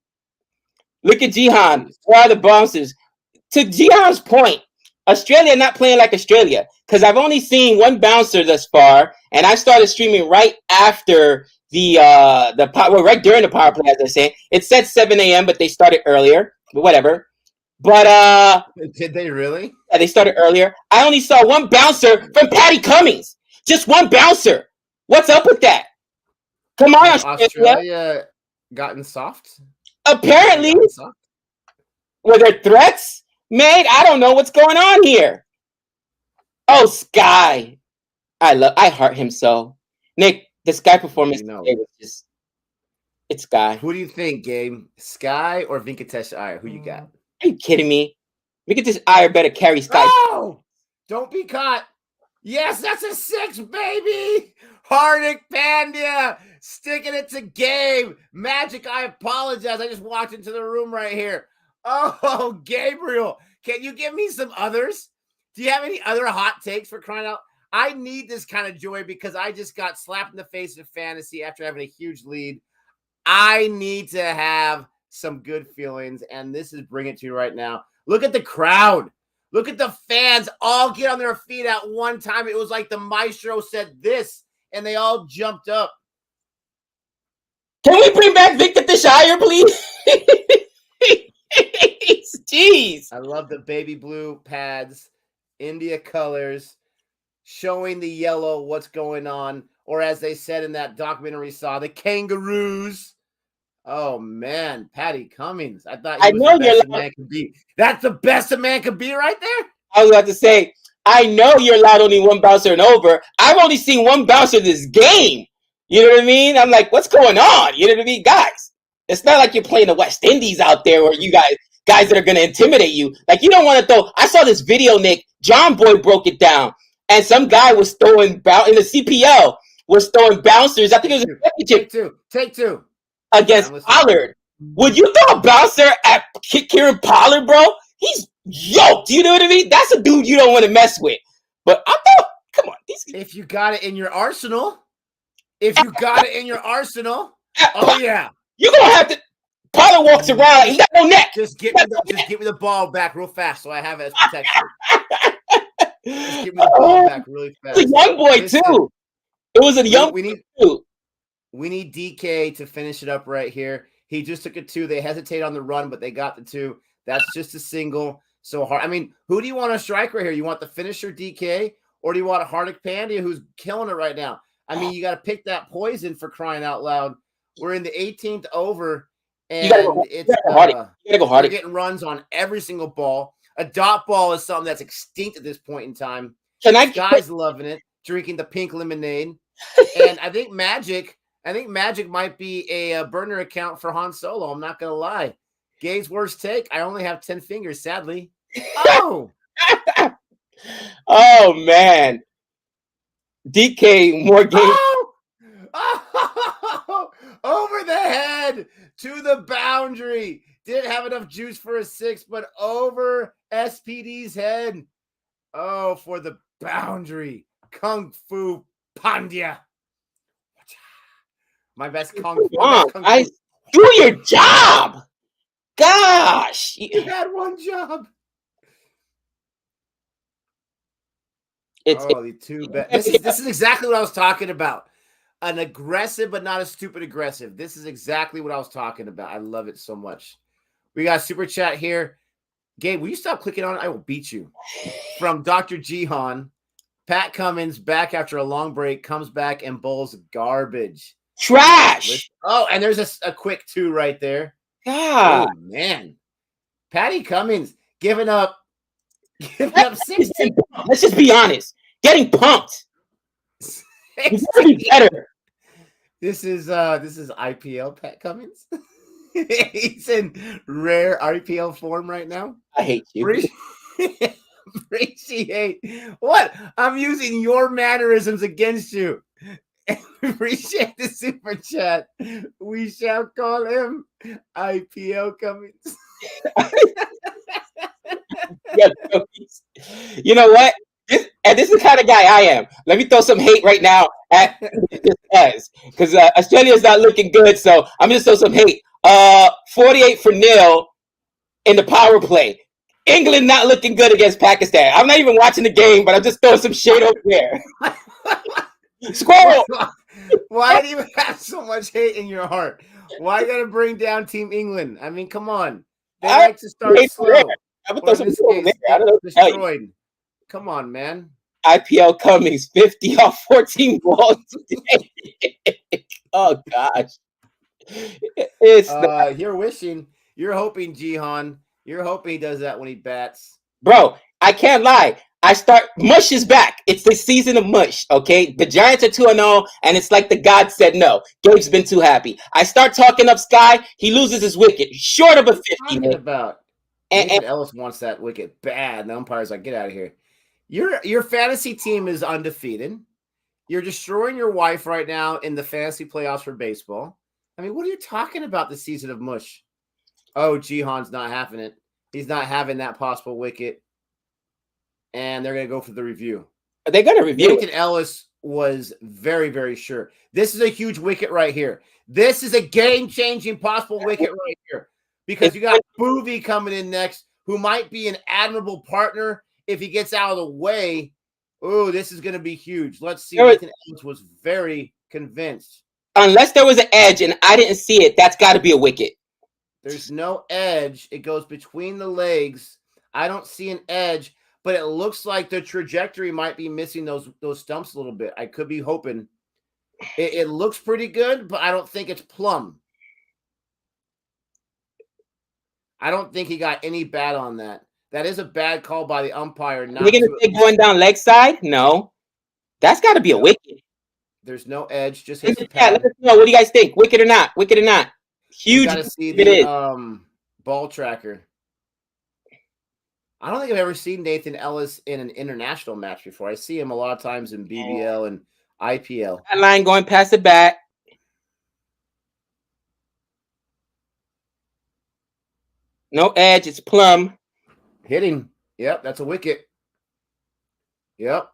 Look at Jihan. Where are the bouncers? To Jihan's point, Australia not playing like Australia because I've only seen one bouncer thus far, and I started streaming right after right during the power play, as they're saying. It said 7 a.m., but they started earlier. But whatever. But did they really? Yeah, they started earlier. I only saw one bouncer from Patty Cummings. Just one bouncer. What's up with that? Come on, Australia gotten soft? Apparently. Were there threats made? I don't know what's going on here. Oh, Sky. I heart him so. Nick, the Sky performance today was just, it's Sky. Who do you think, Gabe? Sky or Venkatesh Iyer? Who you got? Are you kidding me? Venkatesh Iyer better carry Sky. Oh! Don't be caught. Yes, that's a 6, baby. Hardik Pandya sticking it to Gabe. Magic, I apologize. I just walked into the room right here. Oh, Gabriel, can you give me some others? Do you have any other hot takes for crying out? I need this kind of joy because I just got slapped in the face with fantasy after having a huge lead. I need to have some good feelings, and this is bringing it to you right now. Look at the crowd. Look at the fans all get on their feet at one time. It was like the maestro said this, and they all jumped up. Can we bring back Venkatesh Iyer, please? Jeez. I love the baby blue pads, India colors, showing the yellow what's going on, or as they said in that documentary, saw the kangaroos. Oh man, Patty Cummings! I thought he was the best a man could be. That's the best a man could be, right there. I was about to say, I know you're allowed only one bouncer and over. I've only seen one bouncer this game. You know what I mean? I'm like, what's going on? You know what I mean, guys? It's not like you're playing the West Indies out there, where you guys that are going to intimidate you. Like, you don't want to throw. I saw this video, Nick. John Boy broke it down, and some guy was throwing in the CPL was throwing bouncers. I think it was a championship. Take two. Against Pollard. Would you throw a bouncer at Kieran Pollard, bro? He's yoked. You know what I mean? That's a dude you don't want to mess with. But I thought, come on. If you got it in your arsenal. Oh, yeah. You're going to have to. Pollard walks around. He got no neck. Just give me the ball back real fast so I have it as protection. Just give me the ball back really fast. It's a young boy, too. It was a young boy, too. We need DK to finish it up right here. He just took a 2. They hesitate on the run, but they got the 2. That's just a single. So hard. I mean, who do you want to strike right here? You want the finisher DK, or do you want a Hardik Pandya who's killing it right now? I mean, you got to pick that poison, for crying out loud. We're in the 18th over, and it's we're getting runs on every single ball. A dot ball is something that's extinct at this point in time. Guys loving it, drinking the pink lemonade, and I think Magic might be a burner account for Han Solo. I'm not going to lie. Gabe's worst take. I only have 10 fingers, sadly. Oh! Oh, man. DK, more games. Oh! Over the head to the boundary. Didn't have enough juice for a 6, but over SPD's head. Oh, for the boundary. Kung Fu Pandya. My best Kung Fu. Do your job. Gosh. You had one job. This is exactly what I was talking about. An aggressive, but not a stupid aggressive. This is exactly what I was talking about. I love it so much. We got a super chat here. Gabe, will you stop clicking on it? I will beat you. From Dr. Jihan. Pat Cummins back after a long break, comes back and bowls garbage. Trash. Oh, and there's a quick 2 right there. God. Oh, man. Patty Cummins giving up 60. Let's just be honest. Getting pumped. He's gonna be better. This is IPL Pat Cummins. He's in rare IPL form right now. I hate you. Appreciate what? I'm using your mannerisms against you. Appreciate the super chat. We shall call him IPL Cummins. Yeah, you know what? This is the kind of guy I am. Let me throw some hate right now at this because Australia is not looking good. So I'm gonna throw some hate. 48-0 in the power play. England not looking good against Pakistan. I'm not even watching the game, but I'm just throwing some shade over there. Squirrel. Why do you have so much hate in your heart? Why you gotta bring down Team England? I mean, come on. They like to start slow. I'm gonna throw some case, I don't know destroyed. Come on, man. IPL Cummings 50 off 14 balls today. Oh gosh. You're hoping Jihan. You're hoping he does that when he bats. Bro, I can't lie. Mush is back. It's the season of Mush, okay? The Giants are 2-0, and it's like the God said no. Gabe's been too happy. I start talking up Sky, he loses his wicket. Short of a 50. About? And Ellis wants that wicket bad. The umpire's like, get out of here. Your fantasy team is undefeated. You're destroying your wife right now in the fantasy playoffs for baseball. I mean, what are you talking about the season of Mush? Oh, Jihan's not having it. He's not having that possible wicket. And they're going to go for the review. They're going to review Nathan Ellis was very, very sure. This is a huge wicket right here. This is a game-changing possible wicket right here. Because you got Boovy coming in next, who might be an admirable partner if he gets out of the way. Oh, this is going to be huge. Let's see. Nathan Ellis was very convinced. Unless there was an edge and I didn't see it, that's got to be a wicket. There's no edge. It goes between the legs. I don't see an edge, but it looks like the trajectory might be missing those stumps a little bit. I could be hoping. It looks pretty good, but I don't think it's plumb. I don't think he got any bad on that. That is a bad call by the umpire. You're going to say going down leg side? No. That's got to be a wicket. There's no edge. Just hits the pad. Let us know. What do you guys think? Wicket or not? Wicket or not? Huge. You got to see the ball tracker. I don't think I've ever seen Nathan Ellis in an international match before. I see him a lot of times in BBL and IPL. That line going past the bat. No edge. It's plumb. Hitting. Yep, that's a wicket. Yep.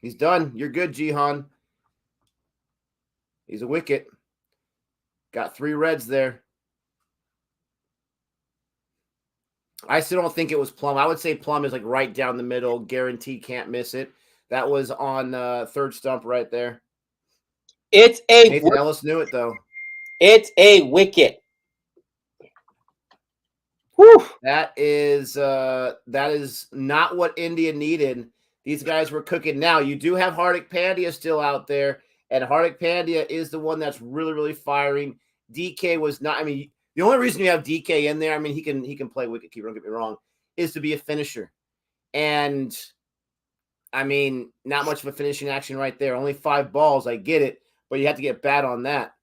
He's done. You're good, Jihan. He's a wicket. Got 3 reds there. I still don't think it was plumb. I would say plumb is like right down the middle. Guarantee can't miss it. That was on third stump right there. It's a Nathan Ellis knew it though. It's a wicket. Whew. That is not what India needed. These guys were cooking. Now you do have Hardik Pandya still out there, and Hardik Pandya is the one that's really, really firing. DK was not. I mean, the only reason you have DK in there, I mean, he can play wicketkeeper. Don't get me wrong, is to be a finisher, and I mean, not much of a finishing action right there. Only 5 balls. I get it, but you have to get bad on that.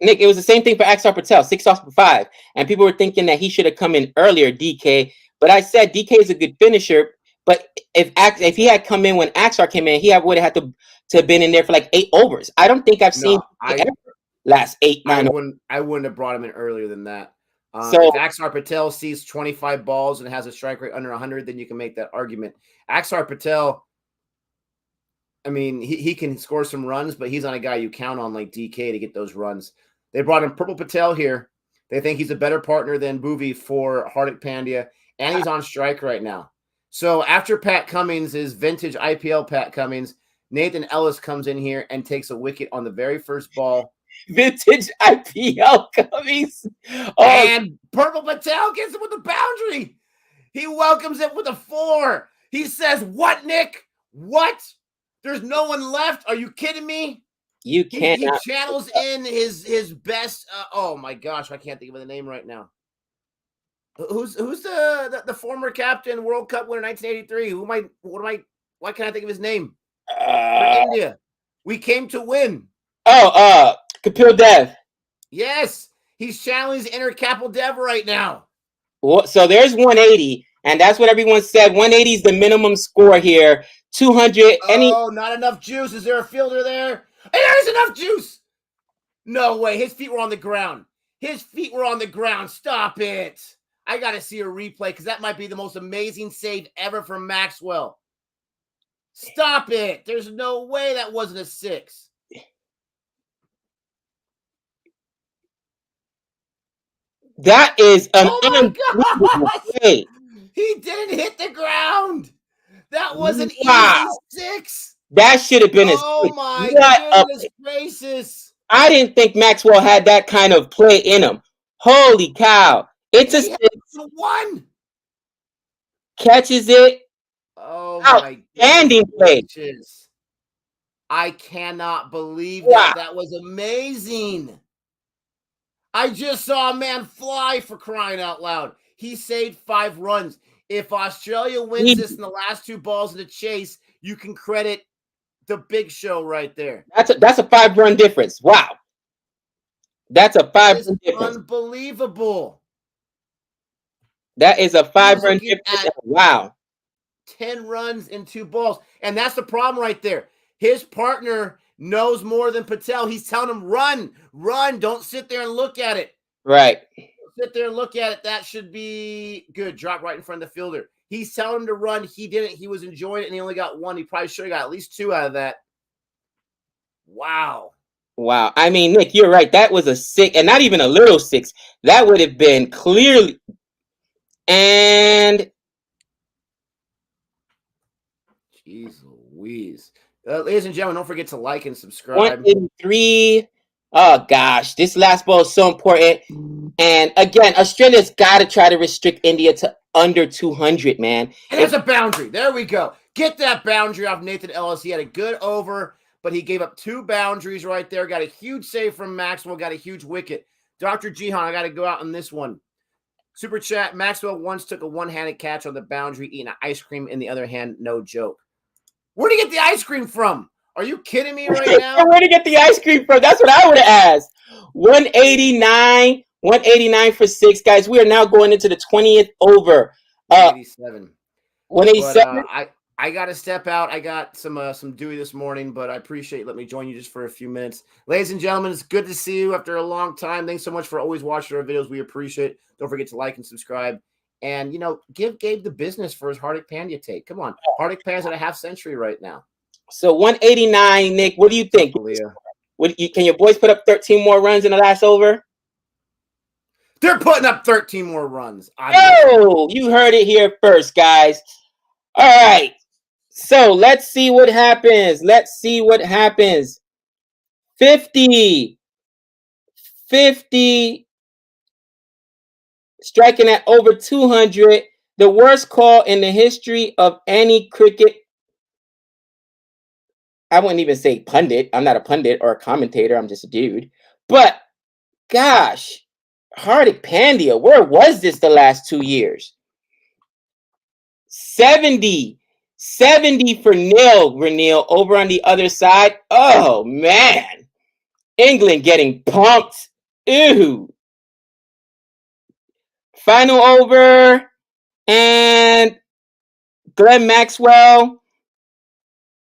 Nick, it was the same thing for Axar Patel, 6 off for 5, and people were thinking that he should have come in earlier, DK. But I said DK is a good finisher. But if he had come in when Axar came in, he would have had to have been in there for like 8 overs. I don't think I've seen last 8, 9. I wouldn't have brought him in earlier than that. So if Axar Patel sees 25 balls and has a strike rate under 100, then you can make that argument. Axar Patel, I mean, he can score some runs, but he's not a guy you count on like DK to get those runs. They brought in Purple Patel here. They think he's a better partner than Boovy for Hardik Pandya, and he's on strike right now. So after Pat Cummins is vintage IPL Pat Cummins, Nathan Ellis comes in here and takes a wicket on the very first ball. Vintage IPL Cummins. And Purple Patel gets him with the boundary. He welcomes it with a 4. He says, "What, Nick? What? There's no one left? Are you kidding me?" You can't. He channels in his best. Oh my gosh, I can't think of the name right now. Who's the former captain, World Cup winner, 1983? Why can't I think of his name? For India, we came to win. Kapil Dev. Yes, he's channeling his inner Kapil Dev right now. So there's 180, and that's what everyone said. 180 is the minimum score here. 200. Not enough juice. Is there a fielder there? There's enough juice. No way. His feet were on the ground. His feet were on the ground. Stop it. I got to see a replay because that might be the most amazing save ever from Maxwell. Stop it. There's no way that wasn't a 6. That is an play. He didn't hit the ground. That was an easy 6. That should have been Oh my goodness gracious. I didn't think Maxwell had that kind of play in him. Holy cow. It's a 6. 1. Catches it. Oh my outstanding play. I cannot believe that. That was amazing. I just saw a man fly, for crying out loud. He saved 5 runs. If Australia wins this in the last 2 balls of the chase, you can credit the Big Show right there. That's a 5-run difference. Wow. That's a 5-run difference. Unbelievable. That is a 5-run difference. Wow. 10 runs in 2 balls. And that's the problem right there. His partner knows more than Patel. He's telling him, run. Don't sit there and look at it. Right. Sit there and look at it. That should be good. Drop right in front of the fielder. He's telling him to run. He didn't. He was enjoying it, and he only got 1. He probably should have got at least 2 out of that. Wow. I mean, Nick, you're right. That was a 6, and not even a little 6. That would have been clearly. And jeez Louise. Ladies and gentlemen, don't forget to like and subscribe. 183. Oh, gosh. This last ball is so important. And, again, Australia's got to try to restrict India to under 200, man. And there's a boundary. There we go. Get that boundary off Nathan Ellis. He had a good over, but he gave up 2 boundaries right there. Got a huge save from Maxwell. Got a huge wicket. Dr. Jihan, I got to go out on this one. Super chat. Maxwell once took a one-handed catch on the boundary, eating ice cream in the other hand. No joke. Where'd he get the ice cream from? Are you kidding me right now? Where'd he get the ice cream from? That's what I would have asked. 189 for 6, guys. We are now going into the 20th over. 187. 187. I got to step out. I got some Dewey this morning, but I appreciate let me join you just for a few minutes. Ladies and gentlemen, it's good to see you after a long time. Thanks so much for always watching our videos. We appreciate it. Don't forget to like and subscribe. And, give Gabe the business for his Hardik Pandya take. Come on. Hardik Pandya's at a half century right now. So 189, Nick, what do you think? Can your boys put up 13 more runs in the last over? They're putting up 13 more runs. You heard it here first, guys. All right. So let's see what happens. 50. Striking at over 200. The worst call in the history of any cricket. I wouldn't even say pundit. I'm not a pundit or a commentator. I'm just a dude. But, gosh, Hardik Pandya, where was this the last 2 years? 70 for Renil over on the other side. Oh, man. England getting pumped. Ew. Final over. And Glenn Maxwell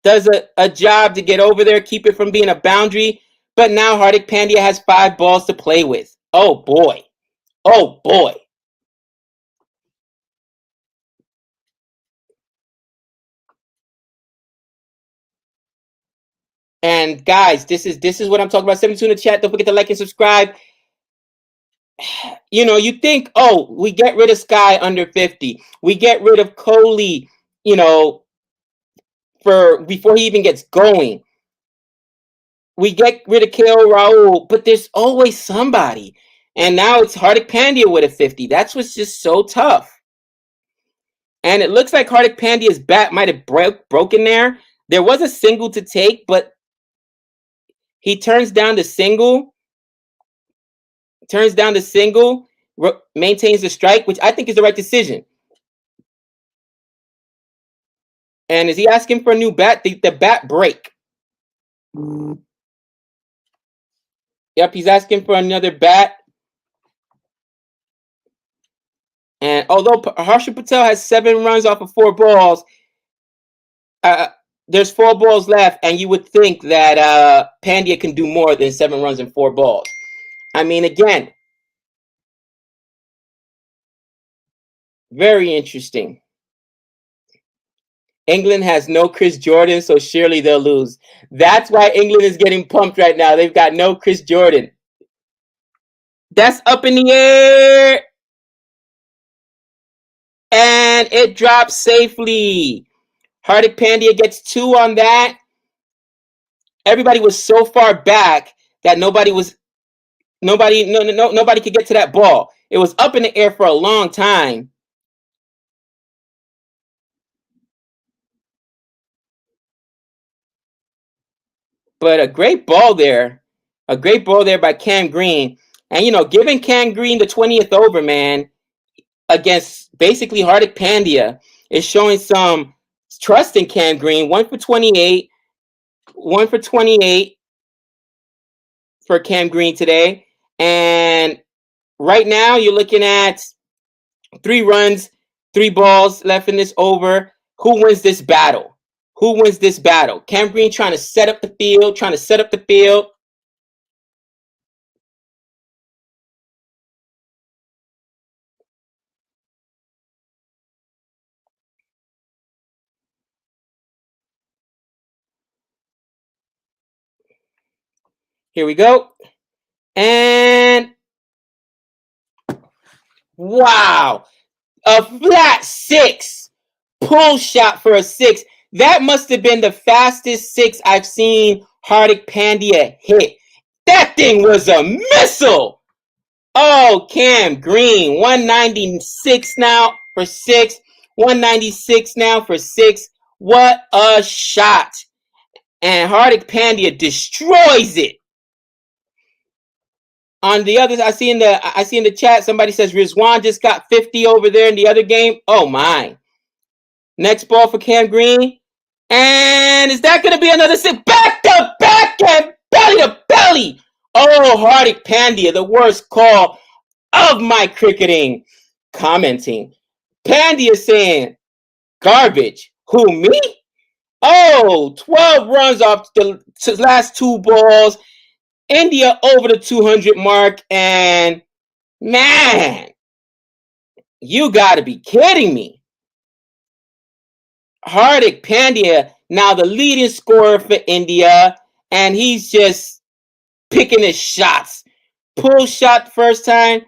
does a job to get over there, keep it from being a boundary. But now Hardik Pandya has 5 balls to play with. Oh, boy. And guys, this is what I'm talking about. 72 in the chat. Don't forget to like and subscribe. You think, we get rid of Sky under 50. We get rid of Kohli, before he even gets going. We get rid of KL Rahul, but there's always somebody. And now it's Hardik Pandya with a 50. That's what's just so tough. And it looks like Hardik Pandya's bat might have broken there. There was a single to take, but he turns down the single, maintains the strike, which I think is the right decision. And is he asking for a new bat? The bat break. Yep, he's asking for another bat. And although Harshal Patel has 7 runs off of 4 balls, there's 4 balls left, and you would think that Pandya can do more than 7 runs and 4 balls. I mean, again, very interesting. England has no Chris Jordan, so surely they'll lose. That's why England is getting pumped right now. They've got no Chris Jordan. That's up in the air. And it drops safely. Hardik Pandya gets 2 on that. Everybody was so far back that nobody could get to that ball. It was up in the air for a long time. But a great ball there. A great ball there by Cam Green. And, giving Cam Green the 20th over, man, against basically Hardik Pandya is showing some trust in Cam Green. 1 for 28. 1 for 28 for Cam Green today. And right now you're looking at 3 runs, 3 balls left in this over. Who wins this battle? Cam Green trying to set up the field, Here we go. And wow, a flat 6. Pull shot for a 6. That must have been the fastest 6 I've seen Hardik Pandya hit. That thing was a missile. Oh, Cam Green, 196 now for 6. 196 now for 6. What a shot. And Hardik Pandya destroys it. On the others, I see in the chat, somebody says Rizwan just got 50 over there in the other game. Oh, my. Next ball for Cam Green. And is that going to be another 6? Back to back and belly to belly. Oh, Hardik Pandya, the worst call of my cricketing commenting. Pandya saying, garbage. Who, me? Oh, 12 runs off the last 2 balls. India over the 200 mark. And, man, you got to be kidding me. Hardik Pandya, now the leading scorer for India, and he's just picking his shots. Pull shot first time.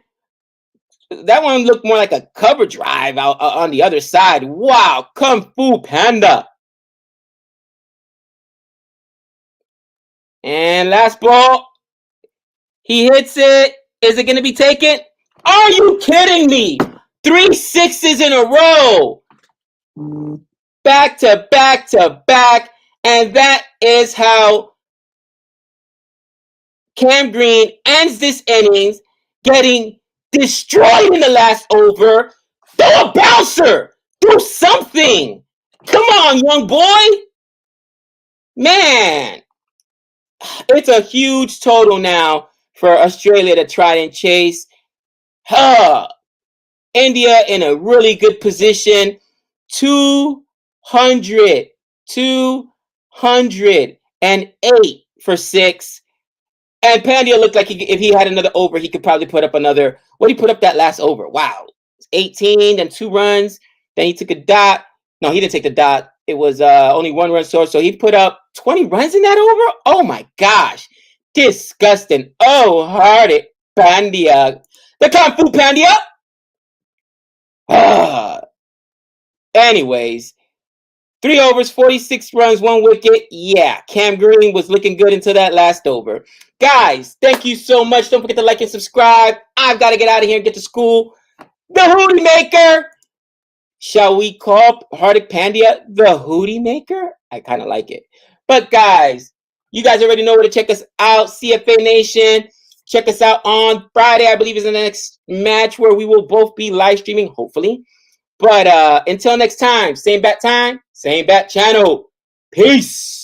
That one looked more like a cover drive out on the other side. Wow, Kung Fu Panda. And last ball. He hits it. Is it going to be taken? Are you kidding me? 3 6s in a row. Back to back to back. And that is how Cam Green ends this innings, getting destroyed in the last over. Throw a bouncer. Do something. Come on, young boy. Man, it's a huge total now for Australia to try and chase. India in a really good position. 208 for 6. And Pandya looked like if he had another over, he could probably put up another. What did he put up that last over? Wow. 18, then 2 runs. Then he took a dot. No, he didn't take the dot. It was only 1 run short. So he put up 20 runs in that over? Oh, my gosh. Disgusting. Oh, Hardik Pandya. The Kung Fu Pandya. Anyways, 3 overs, 46 runs, 1 wicket. Yeah, Cam Green was looking good until that last over. Guys, thank you so much. Don't forget to like and subscribe. I've got to get out of here and get to school. The Hootie Maker. Shall we call Hardik Pandya the Hootie Maker? I kind of like it. But guys, you guys already know where to check us out. CFA Nation. Check us out on Friday, I believe is the next match where we will both be live streaming, hopefully. But until next time, same bat channel. Peace.